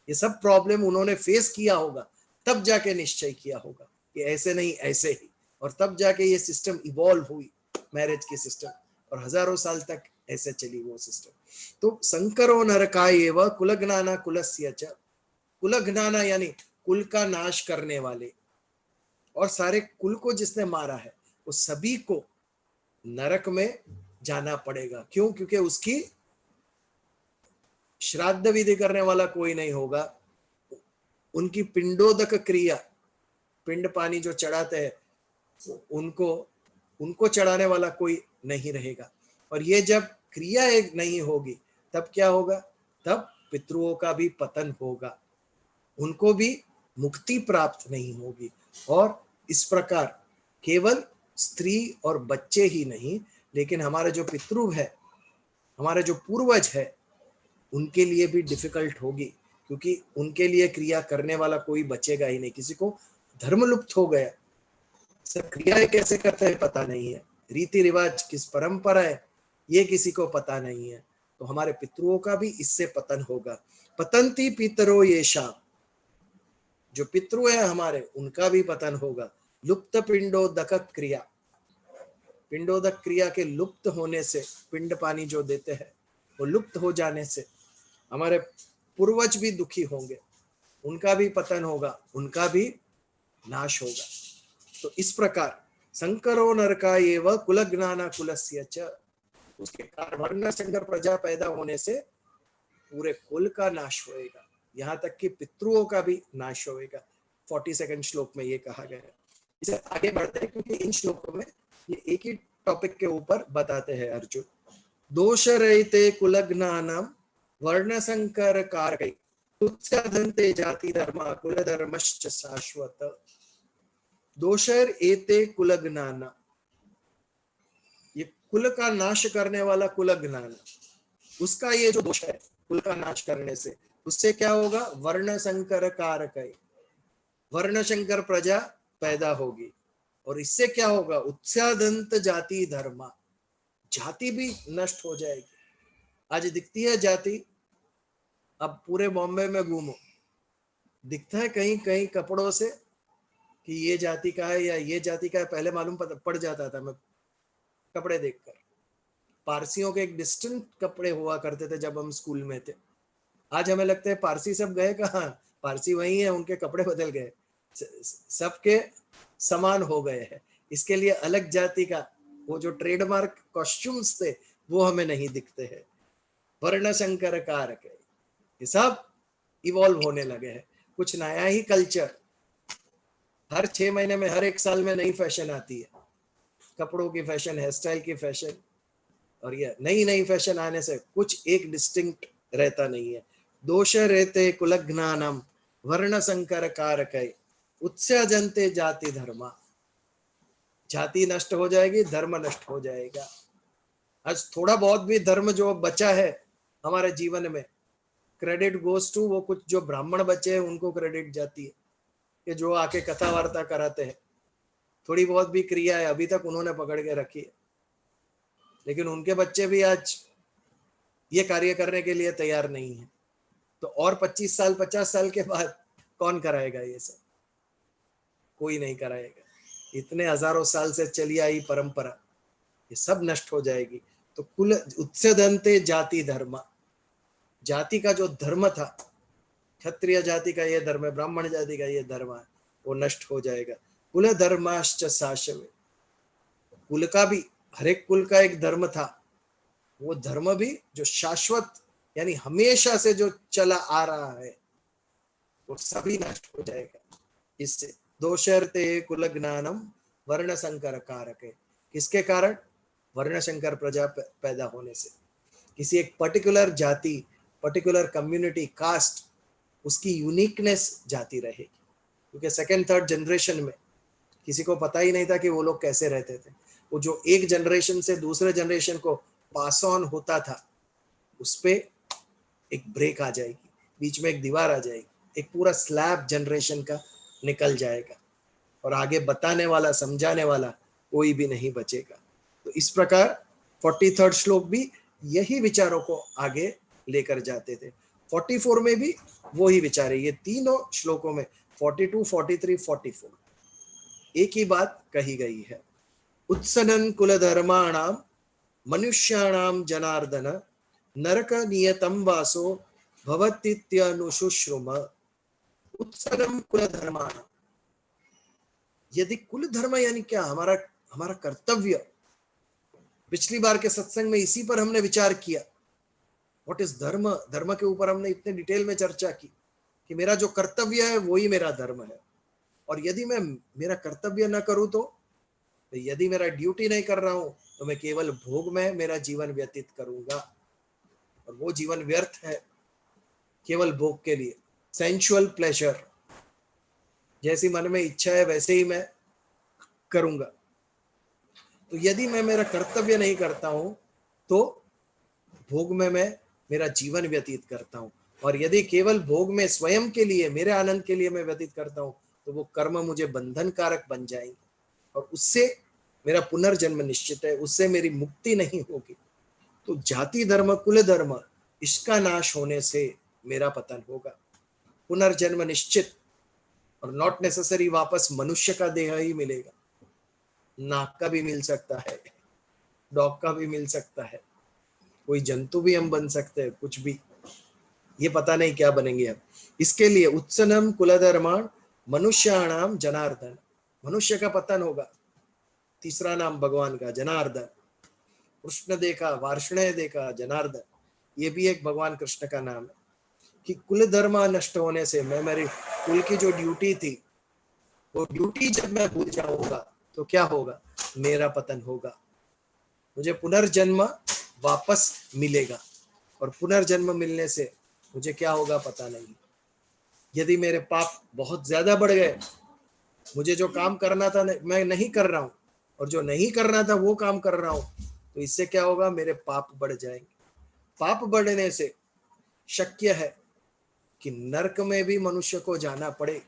Speaker 1: ये सब प्रॉब्लम उन्होंने फेस किया होगा, तब जाके निश्चय किया होगा कि ऐसे नहीं ऐसे ही, और तब जाके ये सिस्टम इवॉल्व हुई मैरिज की सिस्टम, और हजारों साल तक ऐसे चली वो सिस्टम। तो संकरो नरकाय एव कुलज्ञाना कुलस्य च, कुलज्ञाना यानी कुल का नाश करने वाले, और सारे कुल को जिसने मारा है वो सभी को नरक में जाना पड़ेगा। क्यों? क्योंकि उसकी श्राद्ध विधि करने वाला कोई नहीं होगा, उनकी पिंडोदक क्रिया, पिंड पानी जो चढ़ाते हैं उनको चढ़ाने वाला कोई नहीं रहेगा। और ये जब क्रिया एक नहीं होगी तब क्या होगा? तब पितृओं का भी पतन होगा, उनको भी मुक्ति प्राप्त नहीं होगी। और इस प्रकार केवल स्त्री और बच्चे ही नहीं, लेकिन हमारा जो पितृ है, हमारा जो पूर्वज है, उनके लिए भी डिफिकल्ट होगी, क्योंकि उनके लिए क्रिया करने वाला कोई बचेगा ही नहीं। किसी को धर्म लुप्त हो गया, सब क्रियाएं कैसे करते हैं पता नहीं है, रीति रिवाज किस परंपरा है ये किसी को पता नहीं है, तो हमारे पितरों का भी इससे पतन होगा। पतंती पितरो येषाम, जो पितृ है हमारे उनका भी पतन होगा। लुप्त पिंडोदक क्रिया, पिंडोदक क्रिया के लुप्त होने से, पिंड पानी जो देते हैं वो लुप्त हो जाने से हमारे पूर्वज भी दुखी होंगे, उनका भी पतन होगा, उनका भी नाश होगा। तो इस प्रकार संकरो नरकाय एव कुलज्ञाना कुलस्य च, उसके कारण वर्ण संकर प्रजा पैदा होने से पूरे कुल का नाश होएगा, यहाँ तक कि पितृओं का भी नाश होएगा। 42वें श्लोक में ये कहा गया है। इसे आगे बढ़ते हैं क्योंकि इन श्लोकों में ये एक ही टॉपिक के ऊपर बताते हैं अर्जुन। दोष रहिते कुलज्ञानम वर्ण संकर कारकै उत्साधन्ते जाति धर्म कुल धर्मश्च शाश्वत। दोषर एते कुलज्ञान, ये कुल का नाश करने वाला कुलज्ञान, उसका ये जो दोष है कुल का नाश करने से, उससे क्या होगा? वर्ण संकर कारकै, वर्ण संकर प्रजा पैदा होगी। और इससे क्या होगा? उत्सादंत जाति धर्म, जाति भी नष्ट हो जाएगी। आज दिखती है जाति, अब पूरे बॉम्बे में घूमो, दिखता है कहीं कहीं कपड़ों से कि ये जाति का है या ये जाति का है, पहले मालूम पड़ जाता था मैं कपड़े देखकर। पारसियों के एक डिस्टिंक्ट कपड़े हुआ करते थे जब हम स्कूल में थे। आज हमें लगता है पारसी सब गए कहाँ, पारसी वही है, उनके कपड़े बदल गए, सबके समान हो गए हैं। इसके लिए अलग जाति का वो जो ट्रेडमार्क कॉस्ट्यूम्स थे वो हमें नहीं दिखते हैं। वर्ण संकर कारक, ये सब इवॉल्व होने लगे हैं, कुछ नया ही कल्चर। हर 6 महीने में, हर 1 साल में नई फैशन आती है, कपड़ों की फैशन, हेयर स्टाइल की फैशन, और ये नई नई फैशन आने से कुछ एक डिस्टिंक्ट रहता नहीं है। दोष रहते कुलज्ञानम वर्ण संकर कारकै उत्सजन्ते जाति धर्म, जाति नष्ट हो जाएगी, धर्म नष्ट हो जाएगा। आज थोड़ा बहुत भी धर्म जो बचा है हमारे जीवन में, क्रेडिट गोज टू वो कुछ जो ब्राह्मण बचे हैं उनको क्रेडिट जाती है, कि जो आके कथा वार्ता कराते हैं। थोड़ी बहुत भी क्रिया है अभी तक उन्होंने पकड़ के रखी है, लेकिन उनके बच्चे भी आज ये कार्य करने के लिए तैयार नहीं है। तो और 25 साल 50 साल के बाद कौन कराएगा ये सब? कोई नहीं कराएगा। इतने हजारों साल से चली आई परंपरा, ये सब नष्ट हो जाएगी। तो कुल उत्सदंते जाति धर्म, जाति का जो धर्म था, क्षत्रिय जाति का ये धर्म है, ब्राह्मण जाति का ये धर्म है, वो नष्ट हो जाएगा। कुल धर्माश्च शाश्वते, कुल का भी, हर एक कुल का एक धर्म था, वो धर्म भी जो शाश्वत यानी हमेशा से जो चला आ रहा है, वो सभी नष्ट हो जाएगा इससे। दोषर्ते कुल ज्ञानम वर्ण संकर कारक है। किसके कारण? वर्ण संकर प्रजा पैदा होने से। किसी एक पर्टिकुलर जाति, पर्टिकुलर कम्युनिटी, कास्ट, उसकी यूनिकनेस जाती रहेगी। क्योंकि सेकंड थर्ड जनरेशन में किसी को पता ही नहीं था कि वो लोग कैसे रहते थे। वो जो एक जनरेशन से दूसरे जनरेशन को पास ऑन होता था, उस पे एक ब्रेक आ जाएगी, बीच में एक दीवार आ जाएगी, एक पूरा स्लैब जनरेशन का निकल जाएगा और आगे बताने वाला, समझाने वाला कोई भी नहीं बचेगा। तो इस प्रकार 43rd श्लोक भी यही विचारों को आगे लेकर जाते थे। 44 में भी वो ही विचार है। ये तीनों श्लोकों में 42, 43, 44 एक ही बात कही गई है। उत्सनन कुल धर्माणाम मनुष्याणाम जनार्दन नरक नियतम वासो भवतीत्यनुशुश्रुम। उत्सनम कुल धर्माणाम, यदि कुल धर्म यानी क्या? हमारा कर्तव्य। पिछली बार के सत्संग में इसी पर हमने विचार किया। व्हाट इज धर्म? धर्म के ऊपर हमने इतने डिटेल में चर्चा की कि मेरा जो कर्तव्य है वही मेरा धर्म है। और यदि मैं मेरा कर्तव्य न करूं तो यदि मेरा ड्यूटी नहीं कर रहा हूं तो मैं केवल भोग में मेरा जीवन व्यतीत करूंगा, और वो जीवन व्यर्थ है, केवल भोग के लिए, सेंसुअल प्लेजर। जैसी मन में इच्छा है वैसे ही मैं करूंगा। तो यदि मैं मेरा कर्तव्य नहीं करता हूं तो भोग में मैं मेरा जीवन व्यतीत करता हूं, और यदि केवल भोग में स्वयं के लिए, मेरे आनंद के लिए मैं व्यतीत करता हूं तो वो कर्म मुझे बंधन कारक बन जाएंगे, और उससे मेरा पुनर्जन्म निश्चित है, उससे मेरी मुक्ति नहीं होगी। तो जाति धर्म, कुल धर्म, इसका नाश होने से मेरा पतन होगा, पुनर्जन्म निश्चित, और नॉट नेसेसरी वापस मनुष्य का देह ही मिलेगा। नाक का भी मिल सकता है, डॉग का भी मिल सकता है, कोई जंतु भी हम बन सकते हैं, कुछ भी, ये पता नहीं क्या बनेंगे हम। इसके लिए उत्सनम कुलधर्माण मनुष्याणाम जनार्दन, मनुष्य का पतन होगा। तीसरा नाम भगवान का जनार्दन, कृष्ण देखा, वार्ष्णेय देखा, जनार्दन, ये भी एक भगवान कृष्ण का नाम है। कि कुल धर्म नष्ट होने से मैं, मेरी कुल की जो ड्यूटी थी, वो ड्यूटी जब मैं भूल जाऊंगा तो क्या होगा? मेरा पतन होगा, मुझे पुनर्जन्म वापस मिलेगा, और पुनर्जन्म मिलने से मुझे क्या होगा पता नहीं। यदि मेरे पाप बहुत ज्यादा बढ़ गए, मुझे जो काम करना था मैं नहीं कर रहा हूं, और जो नहीं करना था वो काम कर रहा हूं, तो इससे क्या होगा? मेरे पाप बढ़ जाएंगे। पाप बढ़ने से शक्य है कि नरक में भी मनुष्य को जाना पड़े।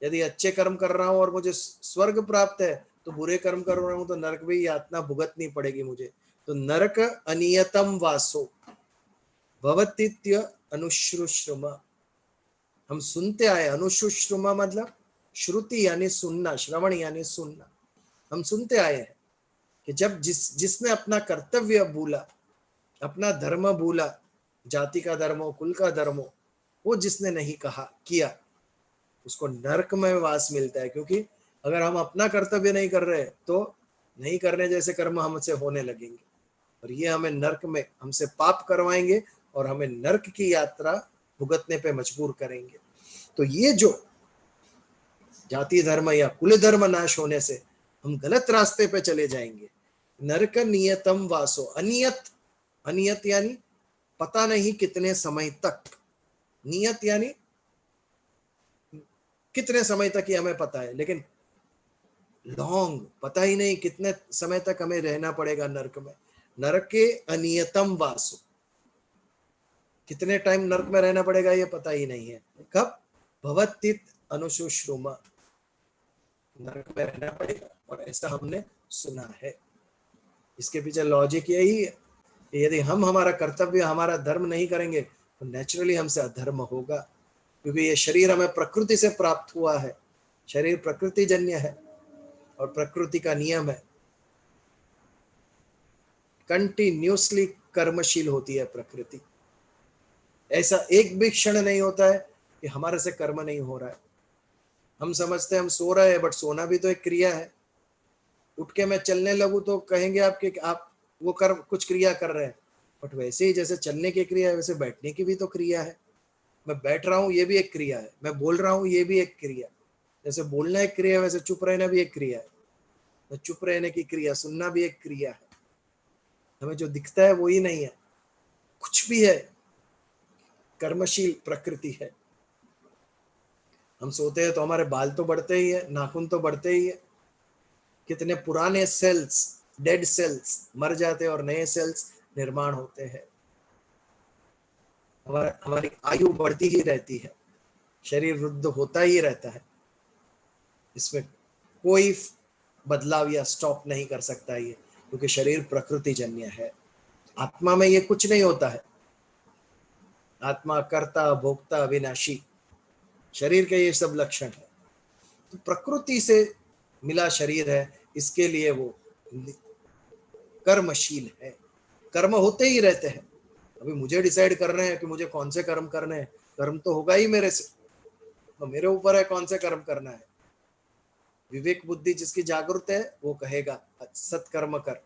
Speaker 1: यदि अच्छे कर्म कर रहा हूं और मुझे स्वर्ग प्राप्त है, तो बुरे कर्म कर रहा हूं तो नरक में यातना भुगतनी पड़ेगी मुझे। तो नरक अनियतम वासो भवतीत्य अनुश्रुश्रुम, हम सुनते आए। अनुश्रुश्रुम मतलब श्रुति यानी सुनना, श्रवण यानी सुनना। हम सुनते आए हैं कि जब जिसने अपना कर्तव्य भूला, अपना धर्म भूला, जाति का धर्म हो, कुल का धर्म हो, वो जिसने नहीं कहा किया, उसको नरक में वास मिलता है। क्योंकि अगर हम अपना कर्तव्य नहीं कर रहे तो नहीं करने जैसे कर्म हमसे होने लगेंगे, और ये हमें नरक में, हमसे पाप करवाएंगे और हमें नरक की यात्रा भुगतने पे मजबूर करेंगे। तो ये जो जाति धर्म या कुल धर्म नाश होने से हम गलत रास्ते पे चले जाएंगे। नरक नियतम वासो, अनियत, अनियत यानी पता नहीं कितने समय तक, नियत यानी कितने समय तक ये हमें पता है, लेकिन लॉन्ग, पता ही नहीं कितने समय तक हमें रहना पड़ेगा नरक में। नरक के अनियतम वासो, कितने टाइम नरक में रहना पड़ेगा ये पता ही नहीं है। कब? भवतीत अनुशुश्रुम, नरक में रहना पड़ेगा, और ऐसा हमने सुना है। इसके पीछे लॉजिक यही है कि यदि हम हमारा कर्तव्य, हमारा धर्म नहीं करेंगे तो नेचुरली हमसे अधर्म होगा। क्योंकि ये शरीर हमें प्रकृति से प्राप्त हुआ है, शरीर प्रकृति जन्य है, और प्रकृति का नियम है, कंटिन्यूसली कर्मशील होती है प्रकृति। ऐसा एक भी क्षण नहीं होता है कि हमारे से कर्म नहीं हो रहा है। हम समझते हैं हम सो रहे हैं, बट सोना भी तो एक क्रिया है। उठ के मैं चलने लगूं तो कहेंगे आपके कि आप वो कर्म कुछ क्रिया कर रहे हैं, बट वैसे ही जैसे चलने की क्रिया है वैसे बैठने की भी तो क्रिया है। मैं बैठ रहा हूँ ये भी एक क्रिया है, मैं बोल रहा हूँ ये भी एक क्रिया। जैसे बोलना एक क्रिया है वैसे चुप रहना भी एक क्रिया है। तो चुप रहने की क्रिया, सुनना भी एक क्रिया है। हमें जो दिखता है वो ही नहीं है, कुछ भी है, कर्मशील प्रकृति है। हम सोते हैं तो हमारे बाल तो बढ़ते ही है, नाखून तो बढ़ते ही है। कितने पुराने सेल्स, डेड सेल्स मर जाते हैं और नए सेल्स निर्माण होते हैं। हमारी आयु बढ़ती ही रहती है, शरीर वृद्ध होता ही रहता है। इसमें कोई बदलाव या स्टॉप नहीं कर सकता ये, क्योंकि शरीर प्रकृति जन्य है। आत्मा में ये कुछ नहीं होता है। आत्मा कर्ता भोक्ता अविनाशी, शरीर के ये सब लक्षण है। तो प्रकृति से मिला शरीर है, इसके लिए वो कर्मशील है। कर्म होते ही रहते हैं। अभी मुझे डिसाइड कर रहे हैं कि मुझे कौन से कर्म करने हैं, कर्म तो होगा ही मेरे से, तो मेरे ऊपर है कौन से कर्म करना है। विवेक बुद्धि जिसकी जागृत है वो कहेगा सत्कर्म कर,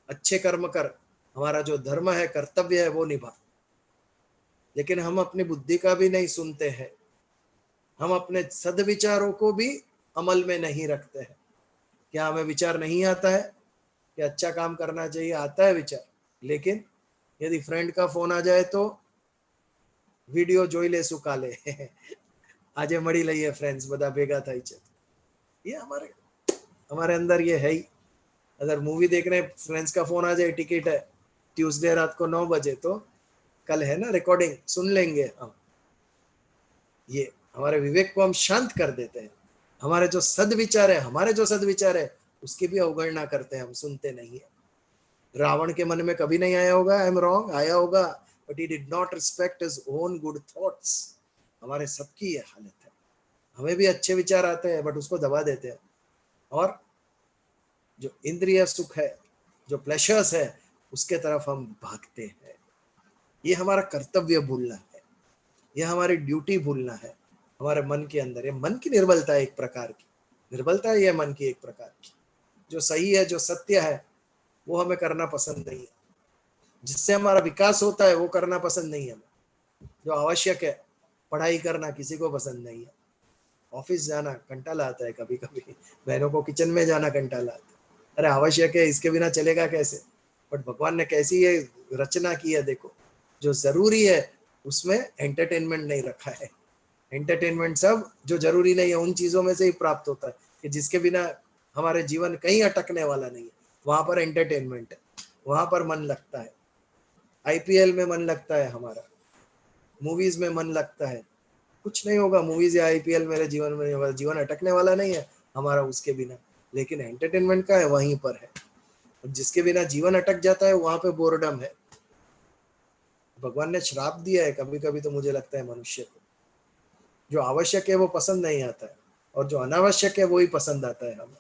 Speaker 1: अच्छे कर्म कर, हमारा जो धर्म है कर्तव्य है वो निभा। लेकिन हम अपनी बुद्धि का भी नहीं सुनते हैं, हम अपने सद्विचारों को भी अमल में नहीं रखते हैं। क्या हमें विचार नहीं आता है कि अच्छा काम करना चाहिए? आता है विचार, लेकिन यदि फ्रेंड का फोन आ जाए तो वीडियो જોઈ લેશું કાલે, આજે મળી લઈએ फ्रेंड्स બધા ભેગા થઈ છે। ये हमारे अंदर ये है ही। अगर मूवी देखने फ्रेंड्स का फोन आ जाए, टिकट है ट्यूसडे रात को 9 बजे, तो कल है ना रिकॉर्डिंग, सुन लेंगे हम। ये हमारे विवेक को हम शांत कर देते हैं। हमारे जो सद्विचार है उसकी भी अवगणना करते हैं, हम सुनते नहीं है। रावण के मन में कभी नहीं आया होगा आई एम रॉन्ग, आया होगा, but he did not respect his own good thoughts. हमारे सबकी ये हालत है। हमें भी अच्छे विचार आते हैं बट उसको दबा देते हैं, और जो इंद्रिय सुख है, जो प्लेशर्स है, उसके तरफ हम भागते हैं। ये हमारा कर्तव्य भूलना है, ये हमारी ड्यूटी भूलना है। हमारे मन के अंदर ये मन की निर्बलता है, एक प्रकार की निर्बलता है ये मन की एक प्रकार की। जो सही है, जो सत्य है, वो हमें करना पसंद नहीं है। जिससे हमारा विकास होता है वो करना पसंद नहीं है हमें। जो आवश्यक है, पढ़ाई करना किसी को पसंद नहीं है। ऑफिस जाना कंटाला आता है कभी कभी, बहनों को किचन में जाना कंटाला आता है। अरे आवश्यक है, इसके बिना चलेगा कैसे? बट भगवान ने कैसी ये रचना की है देखो, जो जरूरी है उसमें एंटरटेनमेंट नहीं रखा है। एंटरटेनमेंट सब जो जरूरी नहीं है उन चीजों में से ही प्राप्त होता है, कि जिसके बिना हमारे जीवन कहीं अटकने वाला नहीं है, वहां पर एंटरटेनमेंट है, वहां पर मन लगता है। आईपीएल में मन लगता है हमारा, मूवीज में मन लगता है। कुछ नहीं होगा मूवीज या आईपीएल मेरे जीवन में नहीं होगा, जीवन अटकने वाला नहीं है हमारा उसके बिना। लेकिन एंटरटेनमेंट का है वहीं पर है, और जिसके बिना जीवन अटक जाता है वहां पे बोर्डम है। भगवान ने श्राप दिया है कभी कभी, तो मुझे लगता है मनुष्य को जो आवश्यक है वो पसंद नहीं आता है, और जो अनावश्यक है वो ही पसंद आता है हमें।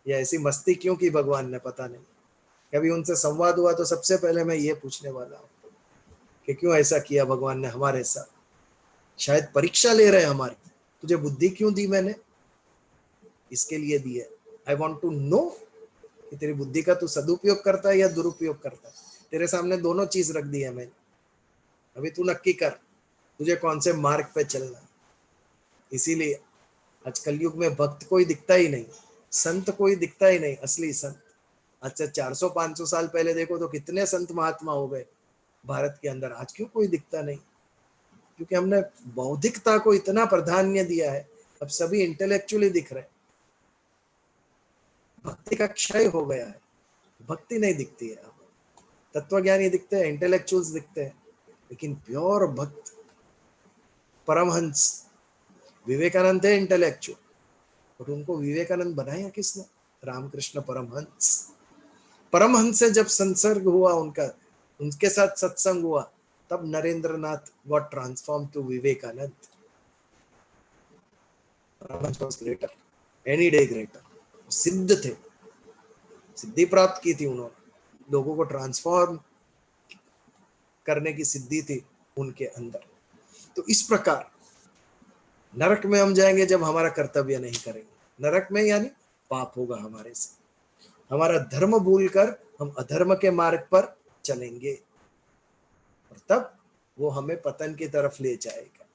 Speaker 1: ये ऐसी मस्ती क्यों की भगवान ने, पता नहीं। कभी उनसे संवाद हुआ तो सबसे पहले मैं ये पूछने वाला हूँ कि क्यों ऐसा किया भगवान ने हमारे साथ। शायद परीक्षा ले रहे हैं हमारी, तुझे बुद्धि क्यों दी मैंने, इसके लिए दी है। आई वॉन्ट टू नो कि तेरी बुद्धि का तू सदुपयोग करता है या दुरुपयोग करता है। तेरे सामने दोनों चीज रख दी है मैंने, अभी तू नक्की कर तुझे कौन से मार्ग पे चलना है। इसीलिए आज कलयुग में भक्त कोई दिखता ही नहीं, संत कोई दिखता ही नहीं, असली संत। आज से 400-500 साल पहले देखो तो कितने संत महात्मा हो गए भारत के अंदर, आज क्यों कोई दिखता नहीं? क्योंकि हमने बौद्धिकता को इतना प्राधान्य दिया है, अब सभी इंटेलेक्चुअली दिख रहे हैं। भक्ति का क्षय हो गया है, भक्ति नहीं दिखती है। तत्वज्ञानी दिखते हैं, इंटेलेक्चुअल्स दिखते हैं, लेकिन प्योर भक्त परमहंस विवेकानंद है इंटेलेक्चुअल, और उनको विवेकानंद बनाया किसने? रामकृष्ण परमहंस। परमहंस से जब संसर्ग हुआ उनका, उनके साथ सत्संग हुआ, तब Narendra Nath got transform to Vivekananda. Paramhansa was greater, any day greater. सिद्ध थे, सिद्धि प्राप्त की थी उन्होंने, लोगों को ट्रांसफॉर्म करने की सिद्धि थी उनके अंदर। तो इस प्रकार नरक में हम जाएंगे जब हमारा कर्तव्य नहीं करेंगे। नरक में यानी पाप होगा हमारे से, हमारा धर्म भूलकर हम अधर्म के मार्ग पर चलेंगे और तब वो हमें पतन की तरफ ले जाएगा।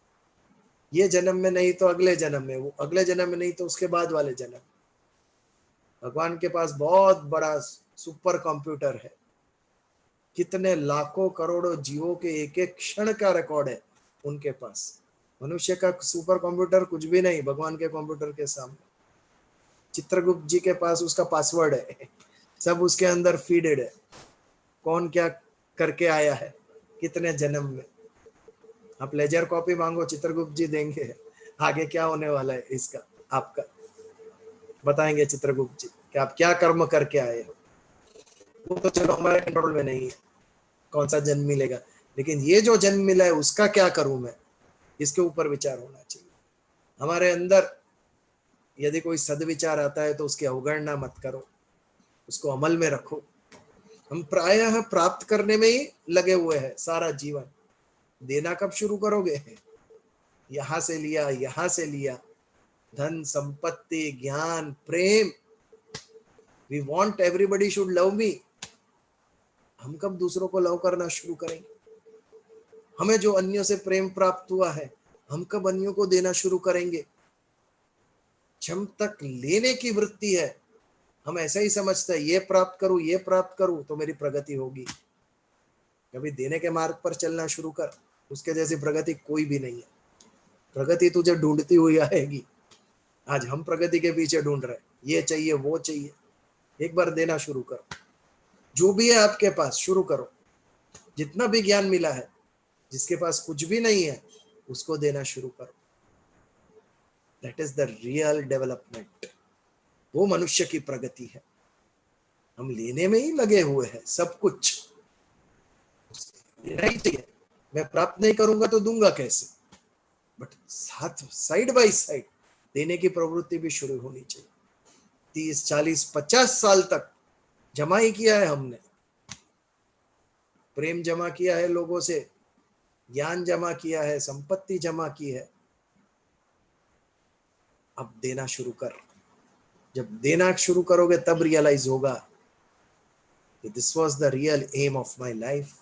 Speaker 1: ये जन्म में नहीं तो अगले जन्म में, वो अगले जन्म में नहीं तो उसके बाद वाले जन्म। भगवान के पास बहुत बड़ा सुपर कंप्यूटर है, कितने लाखों करोड़ों जीवों के एक एक क्षण का रिकॉर्ड है उनके पास। मनुष्य का सुपर कंप्यूटर कुछ भी नहीं भगवान के कंप्यूटर के सामने। चित्रगुप्त जी के पास उसका पासवर्ड है, सब उसके अंदर फीडेड है, कौन क्या करके आया है कितने जन्म में। आप लेजर कॉपी मांगो, चित्रगुप्त जी देंगे, आगे क्या होने वाला है इसका आपका बताएंगे चित्रगुप्त जी कि आप क्या कर्म करके आए हो। वो तो चलो हमारे कंट्रोल में नहीं है कौन सा जन्म मिलेगा, लेकिन ये जो जन्म मिला है उसका क्या करूं मैं, इसके ऊपर विचार होना चाहिए हमारे अंदर। यदि कोई सदविचार आता है तो उसकी अवगणना मत करो, उसको अमल में रखो। हम प्रायः प्राप्त करने में ही लगे हुए हैं सारा जीवन, देना कब शुरू करोगे? यहां से लिया, यहां से लिया, धन संपत्ति ज्ञान प्रेम, we want everybody should love me. हम कब दूसरों को लव करना शुरू करेंगे? हमें जो अन्यों से प्रेम प्राप्त हुआ है हम कब अन्यों को देना शुरू करेंगे? जब तक लेने की वृत्ति है हम ऐसा ही समझते हैं ये प्राप्त करूं तो मेरी प्रगति होगी। कभी देने के मार्ग पर चलना शुरू कर, उसके जैसी प्रगति कोई भी नहीं है। प्रगति तुझे ढूंढती हुई आएगी। आज हम प्रगति के पीछे ढूंढ रहे हैं, ये चाहिए वो चाहिए। एक बार देना शुरू करो, जो भी है आपके पास शुरू करो। जितना भी ज्ञान मिला है, जिसके पास कुछ भी नहीं है उसको देना शुरू करो। That is the real development, वो मनुष्य की प्रगति है। हम लेने में ही लगे हुए हैं सब कुछ, लेना ही चाहिए। मैं प्राप्त नहीं करूंगा तो दूंगा कैसे? बट साथ साइड बाय साइड देने की प्रवृत्ति भी शुरू होनी चाहिए। 30 40 50 साल तक जमा ही किया है हमने, प्रेम जमा किया है लोगों से, ज्ञान जमा किया है, संपत्ति जमा की है। अब देना शुरू कर। जब देना शुरू करोगे तब रियलाइज होगा कि this was the real aim of my life.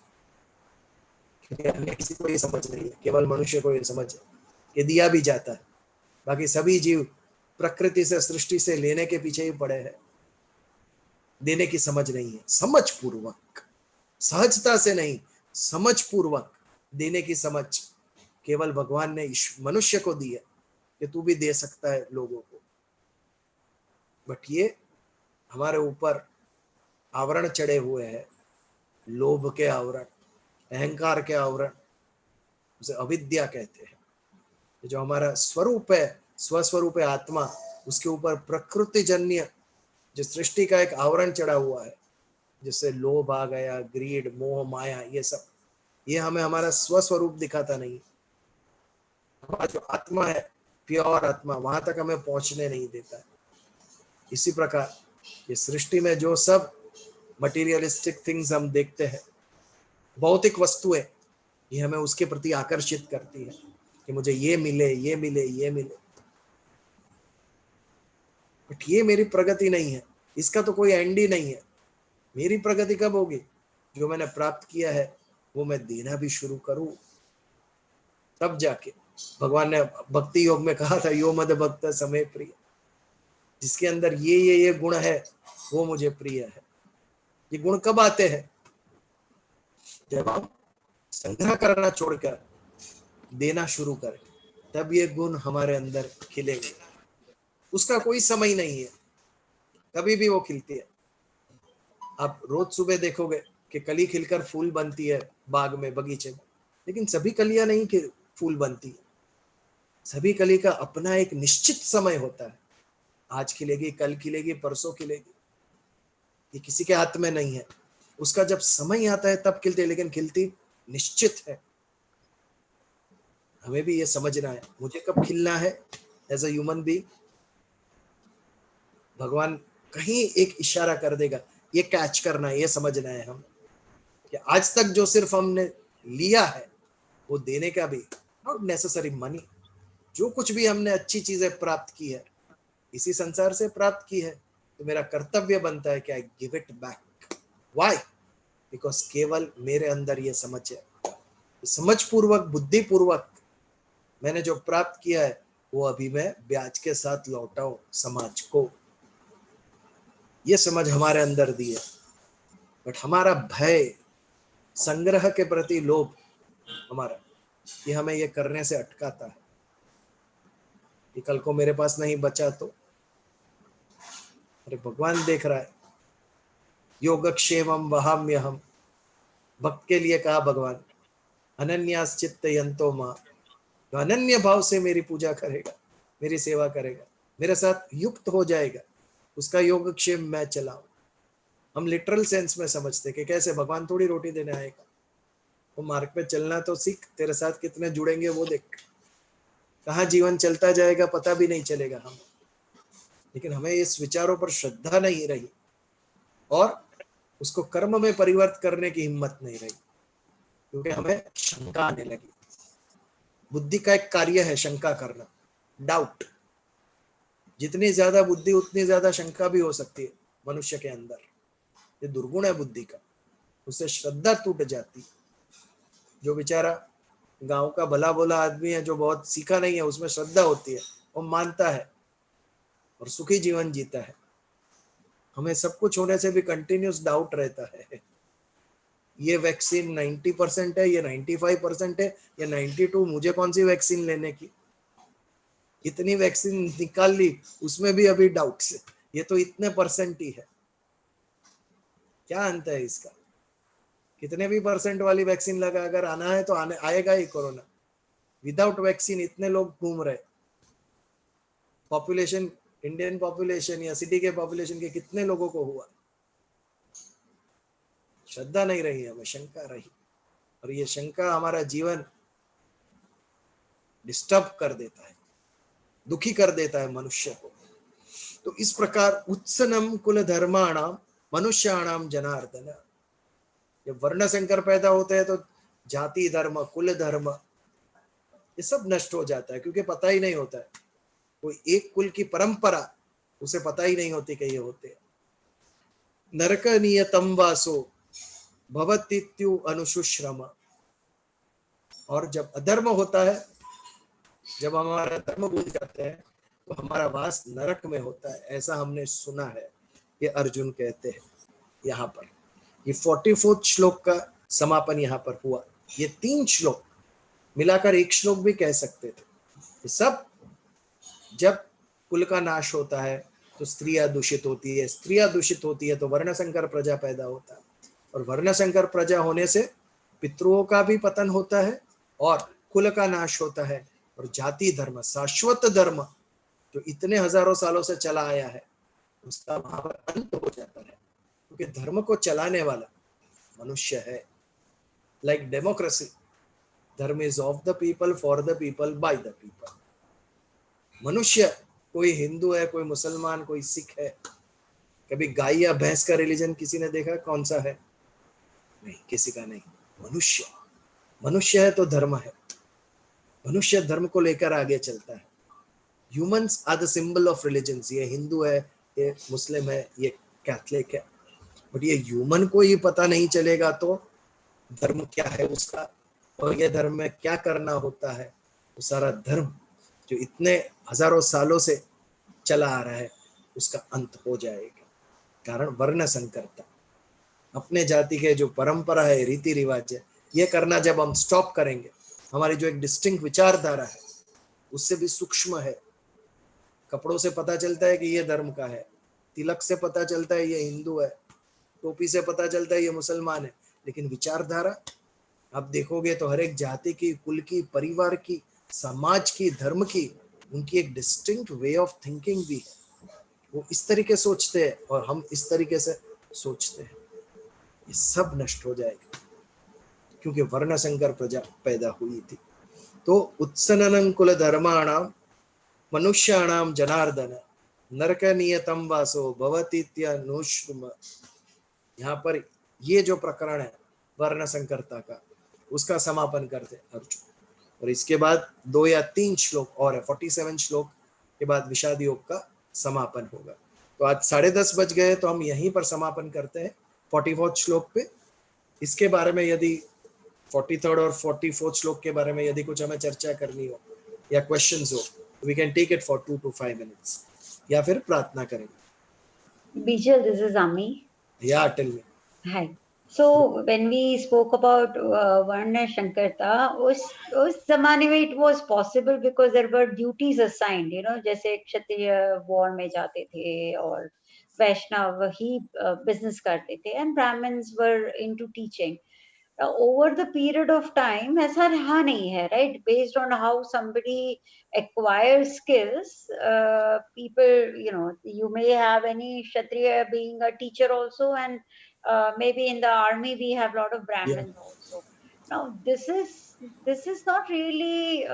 Speaker 1: अन्य किसी को ये समझ नहीं है, केवल मनुष्य को ये समझ है कि दिया भी जाता है। बाकी सभी जीव प्रकृति से सृष्टि से लेने के पीछे ही पड़े हैं, देने की समझ नहीं है। समझ पूर्वक, सहजता से नहीं, समझ पूर्वक देने की समझ केवल भगवान ने मनुष्य को दी है कि तू भी दे सकता है लोगों को। बट ये हमारे ऊपर आवरण चढ़े हुए हैं, लोभ के आवरण, अहंकार के आवरण, उसे अविद्या कहते हैं। जो हमारा स्वरूप है, स्वस्वरूप है आत्मा, उसके ऊपर प्रकृति जन्य जो सृष्टि का एक आवरण चढ़ा हुआ है, जिससे लोभ आ गया, ग्रीड, मोह, माया, ये सब, ये हमें हमारा स्वस्वरूप दिखाता नहीं। हमारा जो आत्मा है, प्योर आत्मा, वहां तक हमें पहुंचने नहीं देता है। इसी प्रकार ये सृष्टि में जो सब मटेरियलिस्टिक थिंग्स हम देखते हैं, भौतिक वस्तुएं, ये हमें उसके प्रति आकर्षित करती है कि मुझे ये मिले, ये मिले, ये मिले। बट ये मेरी प्रगति नहीं है, इसका तो कोई एंड ही नहीं है। मेरी प्रगति कब होगी? जो मैंने प्राप्त किया है वो मैं देना भी शुरू करूं, तब जाके। भगवान ने भक्ति योग में कहा था, यो मद भक्त समय प्रिय, जिसके अंदर ये गुण है वो मुझे प्रिय है। ये गुण कब आते हैं? जब हम संग्रह करना छोड़कर देना शुरू करें, तब ये गुण हमारे अंदर खिलेंगे। उसका कोई समय नहीं है, कभी भी वो खिलती है। आप रोज सुबह देखोगे कि कली खिलकर फूल बनती है बाग में, बगीचे में, लेकिन सभी कलियां नहीं फूल बनती है। सभी कली का अपना एक निश्चित समय होता है। आज खिलेगी, कल खिलेगी, परसों खिलेगी, ये किसी के हाथ में नहीं है। उसका जब समय आता है तब खिलती है, लेकिन खिलती निश्चित है। हमें भी ये समझना है मुझे कब खिलना है एज अ ह्यूमन बीइंग। भगवान कहीं एक इशारा कर देगा, ये कैच करना है, ये समझना है हम कि आज तक जो सिर्फ हमने लिया है वो देने का भी, नॉट नेसेसरी मनी, जो कुछ भी हमने अच्छी चीजें प्राप्त की है इसी संसार से प्राप्त की है, तो मेरा कर्तव्य बनता है कि I give it back. Why? Because केवल मेरे अंदर ये समझ है, समझ पूर्वक, बुद्धि पूर्वक मैंने जो प्राप्त किया है वो अभी मैं ब्याज के साथ लौटाऊं समाज को, ये समझ हमारे अंदर दी है। बट हमारा भय, संग्रह के प्रति लोभ हमारा, ये हमें ये करने से अटकाता है कि कल को मेरे पास नहीं बचा तो। अरे भगवान देख रहा है, योगक्षेमम वहाम्यहम, भक्त के लिए कहा भगवान, अनन्यास चित्तयन्तो मां, जो अनन्य भाव से मेरी पूजा करेगा, मेरी सेवा करेगा, मेरे साथ युक्त हो जाएगा, उसका योगक्षेम मैं चलाऊं। हम लिटरल सेंस में समझते कि कैसे भगवान थोड़ी रोटी देने आएगा, वो मार्ग पे चलना तो सीख, तेरे साथ कितने जुड़ेंगे वो देख, कहाँ जीवन चलता जाएगा पता भी नहीं चलेगा हम। लेकिन हमें इस विचारों पर श्रद्धा नहीं रही और उसको कर्म में परिवर्तित करने की हिम्मत नहीं रही, क्योंकि हमें शंका आने लगी। बुद्धि का एक कार्य है शंका करना, डाउट। जितनी ज्यादा बुद्धि उतनी ज्यादा शंका भी हो सकती है मनुष्य के अंदर, ये दुर्गुण है बुद्धि का, उससे श्रद्धा टूट जाती है। जो बेचारा गांव का भला भोला आदमी है, जो बहुत सीखा नहीं है, उसमें श्रद्धा होती है, वो मानता है और सुखी जीवन जीता है। हमें सब कुछ होने से भी कंटिन्यूस डाउट रहता है, ये वैक्सीन 90% है, ये 95% है, ये 92, मुझे कौन सी वैक्सीन लेने की, इतनी वैक्सीन निकाल ली उसमें भी अभी डाउट्स है, ये तो इतने परसेंट ही है। क्या अंत है इसका? कितने भी परसेंट वाली वैक्सीन लगा, अगर आना है तो आने आएगा ही कोरोना। विदाउट वैक्सीन इतने लोग घूम रहे, पॉपुलेशन, इंडियन पॉपुलेशन या सिटी के पॉपुलेशन के कितने लोगों को हुआ। श्रद्धा नहीं रही, हमें शंका रही, और ये शंका हमारा जीवन डिस्टर्ब कर देता है, दुखी कर देता है मनुष्य को। तो इस प्रकार उत्सनम कुल धर्माणाम मनुष्याणाम जनार्दन, जब वर्ण संकर पैदा होते हैं तो जाति धर्म, कुल धर्म, ये सब नष्ट हो जाता है, क्योंकि पता ही नहीं होता है, कोई एक कुल की परंपरा उसे पता ही नहीं होती कि ये होते हैं। नरक नियतम वासो भवतीत्यु अनुशुश्रम, और जब अधर्म होता है, जब हमारा धर्म भूल जाते हैं, तो हमारा वास नरक में होता है, ऐसा हमने सुना है, ये अर्जुन कहते हैं यहाँ पर। ये 44 श्लोक का समापन यहाँ पर हुआ। ये 3 श्लोक मिलाकर एक श्लोक भी कह सकते थे। ये सब जब कुल का नाश होता है तो स्त्रियां दूषित होती है, स्त्रियां दूषित होती है तो वर्ण संकर प्रजा पैदा होता है, और वर्ण संकर प्रजा होने से पितरों का भी पतन होता है और कुल का नाश होता है, और जाति धर्म, शाश्वत धर्म जो इतने हजारों सालों से चला आया है, उसका वहां पर अंत हो जाता है, क्योंकि धर्म को चलाने वाला मनुष्य है। लाइक डेमोक्रेसी, धर्म is of the people, for the people, by the people. मनुष्य, कोई हिंदू है, कोई मुसलमान, कोई सिख है, कभी गाय या भैंस का रिलीजन किसी ने देखा? कौन सा है? नहीं, किसी का नहीं। मनुष्य, मनुष्य है तो धर्म है, मनुष्य धर्म को लेकर आगे चलता है। Humans are the symbol of religions, ये हिंदू है, ये मुस्लिम है, ये कैथलिक है, बट ये ह्यूमन को ही पता नहीं चलेगा तो धर्म क्या है उसका, और ये धर्म में क्या करना होता है। वो सारा धर्म जो इतने हजारों सालों से चला आ रहा है, उसका अंत हो जाएगा, कारण वर्ण संकरता। अपने जाति के जो परंपरा है, रीति रिवाज है, ये करना जब हम स्टॉप करेंगे, हमारी जो एक डिस्टिंक्ट विचारधारा है उससे भी सूक्ष्म है। कपड़ों से पता चलता है कि ये धर्म का है, तिलक से पता चलता है ये हिंदू है, टोपी से पता चलता है ये मुसलमान है, लेकिन विचारधारा आप देखोगे तो हर एक जाति की, कुल की, परिवार की, समाज की, धर्म की, उनकी एक डिस्टिंक्ट वे ऑफ थिंकिंग भी है। वो इस तरीके सोचते हैं और हम इस तरीके से सोचते हैं। ये सब नष्ट हो जाएगा, क्योंकि वर्ण संकर प्रजा पैदा हुई थी। तो उत्सननं कुल धर्माणाम मनुष्याणाम जनार्दन नरक नियतम वासो भवतीत्यनुश्रुम। यहाँ पर ये जो प्रकरण है वर्ण संकरता का, उसका समापन करते अर्जुन। और इसके बाद 2 या 3 श्लोक और है, 47 श्लोक के बाद विषाद योग का समापन होगा। तो आज 10:30 बज गए, तो हम यहीं पर समापन करते हैं 44 श्लोक पे। इसके बारे में यदि 43rd और 44th श्लोक के बारे में यदि कुछ हमें चर्चा करनी हो या क्वेश्चंस हो, we can take it for 2 to 5 minutes, या फिर प्रार्थना करेंगे।
Speaker 4: Bijal, this is Ami.
Speaker 1: या tell me.
Speaker 4: Hi. So when we spoke about Varna Shankarta, उस जमाने में it was possible because there were duties assigned, you know, जैसे क्षत्रिय war में जाते थे और वैष्णव ही business करते थे and Brahmins were into teaching. Over the period of time ऐसा रहा नहीं है, right? Based on how somebody acquires skills, people, you know, you may have any Kshatriya being a teacher also, and maybe in the army we have a lot of Brahmins also. Now this is not really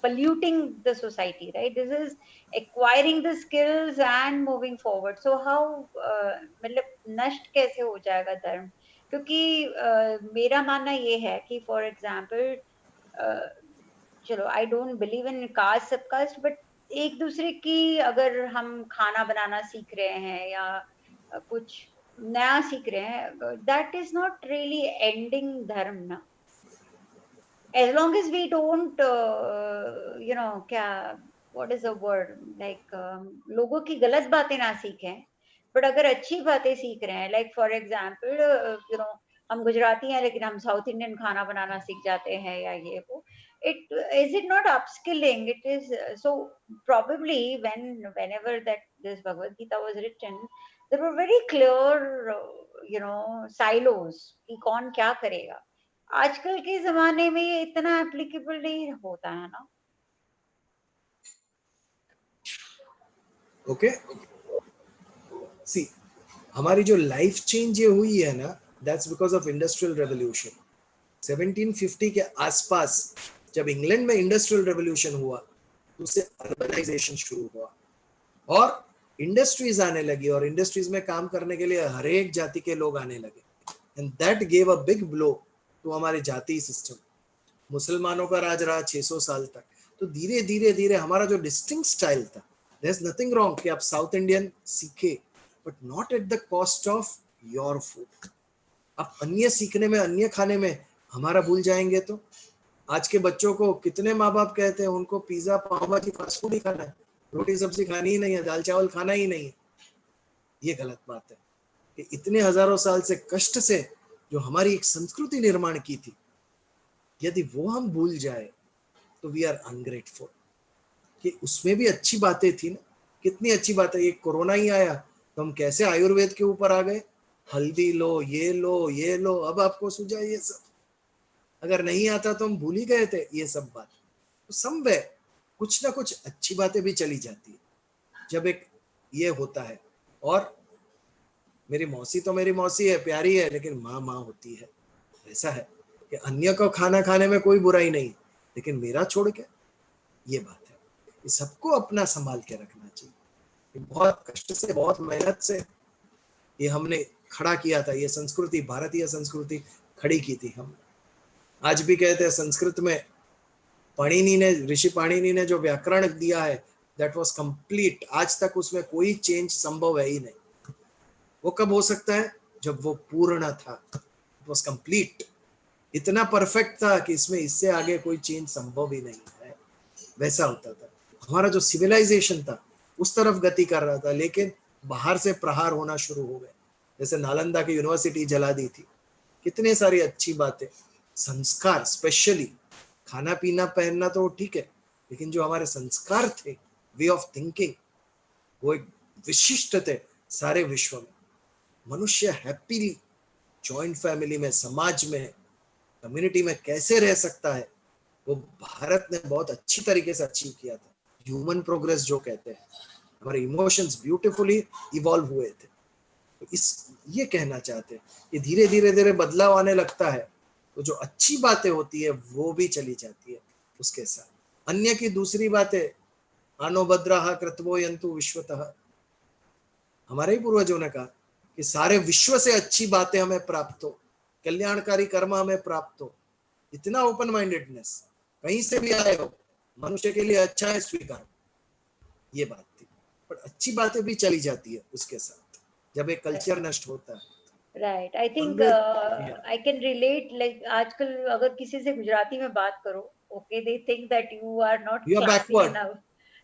Speaker 4: polluting the society, right? This is acquiring the skills and moving forward. So how मतलब नष्ट कैसे हो जाएगा धर्म? क्योंकि मेरा मानना ये है कि फॉर एग्जाम्पल चलो I don't believe in caste sub caste, but एक दूसरे की अगर हम खाना बनाना सीख रहे हैं या कुछ नया सीख रहे हैं, that is not really ending धर्म ना, as long as we don't you know क्या what is the word like लोगों की गलत बातें ना सीखें, बट अगर अच्छी बातें सीख रहे हैं, like for example you know हम गुजराती हैं लेकिन हम साउथ इंडियन खाना बनाना सीख जाते हैं या ये वो, it is it not upskilling? It is so probably whenever that this Bhagavad Gita was written, there were very clear you know silos कि कौन क्या करेगा. आजकल के जमाने में ये इतना एप्लीकेबल नहीं होता है ना.
Speaker 1: ओके सी, हमारी जो लाइफ चेंज ये हुई है ना, that's because of industrial revolution. 1750 के आसपास जब इंग्लैंड में इंडस्ट्रियल रेवोल्यूशन हुआ तो उससे अर्बनाइजेशन शुरू हुआ और इंडस्ट्रीज आने लगी और इंडस्ट्रीज में काम करने के लिए हर एक जाति के लोग आने लगे, and that gave a big blow to हमारे जाति सिस्टम। मुसलमानों का राज रहा 600 साल तक, तो धीरे धीरे धीरे हमारा जो डिस्टिंक्ट स्टाइल था, देयर इज नथिंग रॉन्ग कि आप साउथ इंडियन सीखे, but not at the cost of your food. आप अन्य सीखने में, अन्य खाने में हमारा भूल जाएंगे तो आज के बच्चों को कितने माँ बाप कहते हैं उनको पिज्जा पाव भाजी फास्ट फूड ही खाना है, रोटी सब्जी खानी ही नहीं है, दाल चावल खाना ही नहीं है। ये गलत बात है कि इतने हजारों साल से कष्ट से जो हमारी एक संस्कृति निर्माण की थी, यदि वो हम भूल जाए तो वी आर अनग्रेटफुल। कि उसमें भी अच्छी बातें थी ना, कितनी अच्छी बात है। ये कोरोना ही आया तो हम कैसे आयुर्वेद के ऊपर आ गए, हल्दी लो, ये लो, ये लो, अब आपको सूझा ये सब। अगर नहीं आता तो हम भूल ही गए थे ये सब बात। तो समवेयर कुछ ना कुछ अच्छी बातें भी चली जाती है जब एक ये होता है। और मेरी मौसी तो मेरी मौसी है, प्यारी है, लेकिन माँ माँ होती है। ऐसा है कि अन्य को खाना खाने में कोई बुराई नहीं, लेकिन मेरा छोड़ के, ये बात है। ये सबको अपना संभाल के रखना चाहिए। बहुत कष्ट से, बहुत मेहनत से ये हमने खड़ा किया था, ये संस्कृति, भारतीय संस्कृति खड़ी की थी हम। आज भी कहते हैं संस्कृत में पाणिनि ने, ऋषि पाणिनि ने जो व्याकरण दिया है दैट वाज कंप्लीट। आज तक उसमें कोई चेंज संभव है ही नहीं। वो कब हो सकता है? जब वो पूर्ण था, इट वाज कंप्लीट, इतना परफेक्ट था कि इसमें इससे आगे कोई चेंज संभव ही नहीं है। वैसा होता था। हमारा जो सिविलाइजेशन था उस तरफ गति कर रहा था, लेकिन बाहर से प्रहार होना शुरू हो गए। जैसे नालंदा की यूनिवर्सिटी जला दी थी, कितने सारी अच्छी बातें, संस्कार, स्पेशली खाना पीना पहनना तो ठीक है, लेकिन जो हमारे संस्कार थे, वे ऑफ थिंकिंग, वो एक विशिष्ट थे सारे विश्व में। मनुष्य हैप्पीली जॉइंट फैमिली में, समाज में, कम्युनिटी में कैसे रह सकता है, वो भारत ने बहुत अच्छी तरीके से अचीव किया था। ह्यूमन प्रोग्रेस जो कहते हैं, हमारे इमोशंस ब्यूटीफुली इवॉल्व हुए थे। तो ये कहना चाहते हैं कि धीरे धीरे धीरे बदलाव आने लगता है तो जो अच्छी बातें होती है वो भी चली जाती है उसके साथ। अन्य की दूसरी बातें आनो भद्राः कृत्वो यन्तु विश्वतः। हमारे ही पूर्वजों ने कहा कि सारे विश्व से अच्छी बातें हमें प्राप्त हो, कल्याणकारी कर्म हमें प्राप्त हो। इतना ओपन माइंडेडनेस, कहीं से भी आए हो, मनुष्य के लिए अच्छा है, स्वीकार, ये बात थी। पर अच्छी बातें भी चली जाती है उसके साथ जब एक कल्चर नष्ट होता है।
Speaker 4: Right. I think
Speaker 1: Yeah.
Speaker 4: I can relate. Like आजकल अगर किसी से गुजराती में बात करो, okay, they think that you are not
Speaker 1: You are
Speaker 4: classy
Speaker 1: backward.
Speaker 4: enough.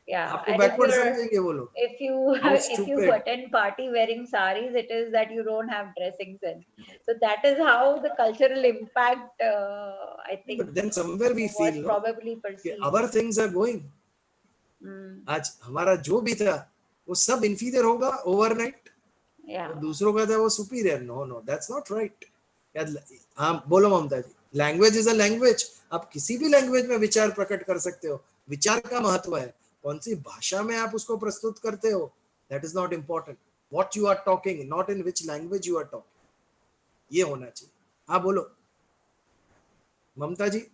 Speaker 4: Yeah.
Speaker 1: आपको
Speaker 4: And if
Speaker 1: backward
Speaker 4: you're
Speaker 1: समझेंगे वो लोग।
Speaker 4: if you
Speaker 1: How
Speaker 4: if you
Speaker 1: stupid.
Speaker 4: attend party wearing saris, it is that you don't have dressing sense. So that is how the cultural impact I think
Speaker 1: But then somewhere we
Speaker 4: was
Speaker 1: feel, no,
Speaker 4: probably
Speaker 1: कि
Speaker 4: perceived.
Speaker 1: our things are going. आज हमारा जो भी था वो सब inferior होगा overnight,
Speaker 4: Yeah.
Speaker 1: और दूसरों का था वो superior. No, that's not right. हाँ बोलो ममता जी, लैंग्वेज इज अ लैंग्वेज। आप किसी भी लैंग्वेज में विचार प्रकट कर सकते हो। विचार का महत्व है, कौन सी भाषा में आप उसको प्रस्तुत करते हो, that is not important. What you are talking, not in which language you are talking, ये होना चाहिए। हाँ बोलो ममता जी।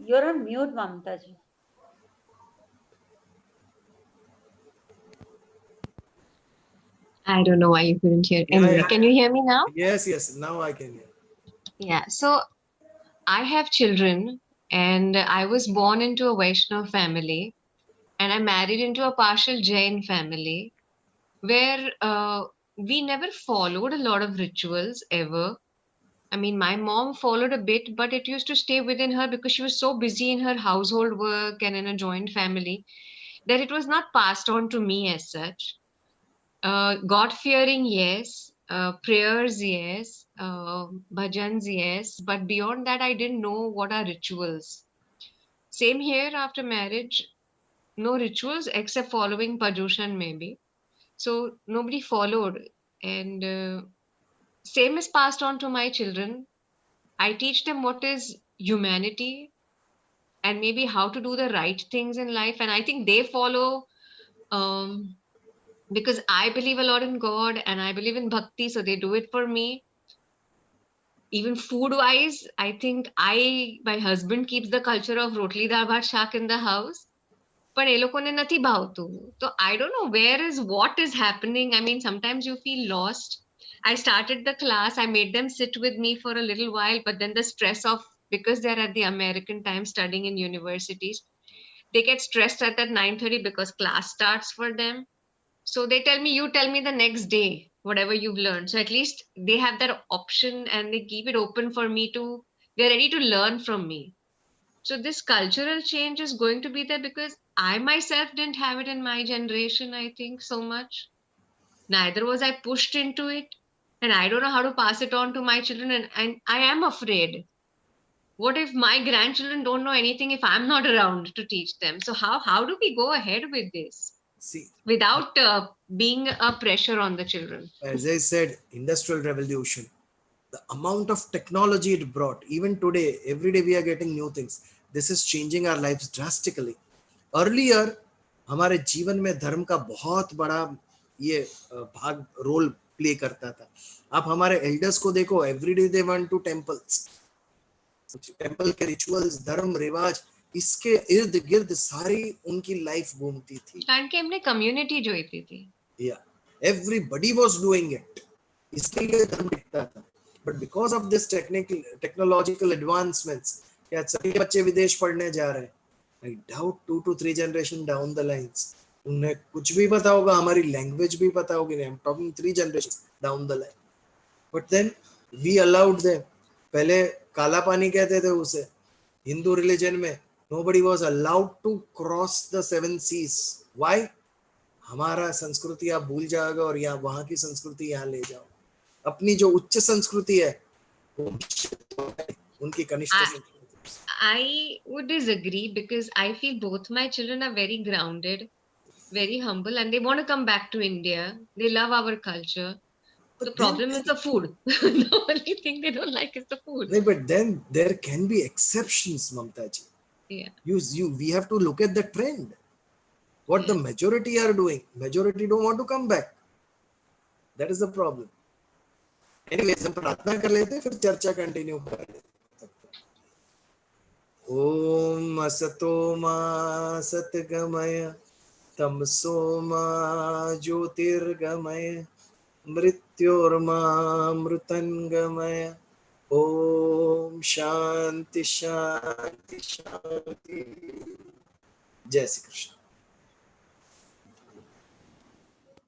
Speaker 4: You're on mute, Mamta ji.
Speaker 5: I don't know why you couldn't hear. Anyway,
Speaker 1: Yeah.
Speaker 5: Can you hear me now?
Speaker 1: Yes, now I can hear.
Speaker 5: Yeah. So I have children, and I was born into a Vaishnav family, and I married into a partial Jain family, where we never followed a lot of rituals ever. I mean, my mom followed a bit, but it used to stay within her because she was so busy in her household work and in a joint family that it was not passed on to me as such. God fearing, yes. Prayers, yes. Bhajans, yes. But beyond that, I didn't know what are rituals. Same here after marriage, no rituals except following Pajushan maybe. So nobody followed. And same is passed on to my children. I teach them what is humanity and maybe how to do the right things in life. And I think they follow because I believe a lot in God and I believe in bhakti, so they do it for me. Even food wise, I think my husband keeps the culture of rotli dal bhat shak in the house. But એ લોકોને નથી ભાવતું. So I don't know where is what is happening. I mean, sometimes you feel lost. I started the class, I made them sit with me for a little while, but then the stress of, because they're at the American time studying in universities, they get stressed at that 9:30 because class starts for them. So they tell me, you tell me the next day, whatever you've learned. So at least they have that option and they keep it open for me they're ready to learn from me. So this cultural change is going to be there because I myself didn't have it in my generation, I think, so much. Neither was I pushed into it. And I don't know how to pass it on to my children. And I am afraid. What if my grandchildren don't know anything if I'm not around to teach them? So how do we go ahead with this?
Speaker 1: See,
Speaker 5: Without being a pressure on the children.
Speaker 1: As I said, industrial revolution, the amount of technology it brought, even today, every day we are getting new things. This is changing our lives drastically. Earlier, हमारे जीवन में धर्म का बहुत बड़ा ये भाग role play करता था। आप हमारे एल्डर्स को देखो, everyday they want to temples, temple के रिचुअल्स, धर्म रिवाज, इसके इर्द गिर्द सारी उनकी लाइफ घूमती थी।
Speaker 5: कारण कि हमने कम्युनिटी जोईती थी।
Speaker 1: Yeah, everybody was doing it. इसके लिए धर्म टिकता था। But because of this technological advancements, क्या सभी बच्चे विदेश पढ़ने जा रहे हैं? I doubt 2 to 3 generation down the lines, उन्हें कुछ भी पता होगा, हमारी लैंग्वेज भी पता होगी नहीं। I'm talking 3 generations down the line. But then we allowed them. पहले काला पानी कहते थे उसे। हिंदू रिलीजन में nobody was allowed to cross the 7 seas. Why? हमारा संस्कृति आप भूल जाओगे और यहाँ वहां की संस्कृति यहाँ ले जाओ। अपनी जो उच्च संस्कृति है वो उनकी कनिष्ठ संस्कृति।
Speaker 5: I would disagree because I feel both my children are very grounded, very humble, and they want to come back to India. They love our culture. The problem is the food. The only thing they don't like is the food.
Speaker 1: No, but then there can be exceptions, Mamta ji.
Speaker 5: Yeah.
Speaker 1: We have to look at the trend. What the majority are doing. Majority don't want to come back. That is the problem. Anyways, हम प्रार्थना कर लेते हैं, फिर चर्चा continue कर लेते हैं। ओम असतो मा सतगमय तमसो मा ज्योतिर्गमय मृत्योर्मामृतंगमय। ओम शांति शांति शांति। जय श्री कृष्ण।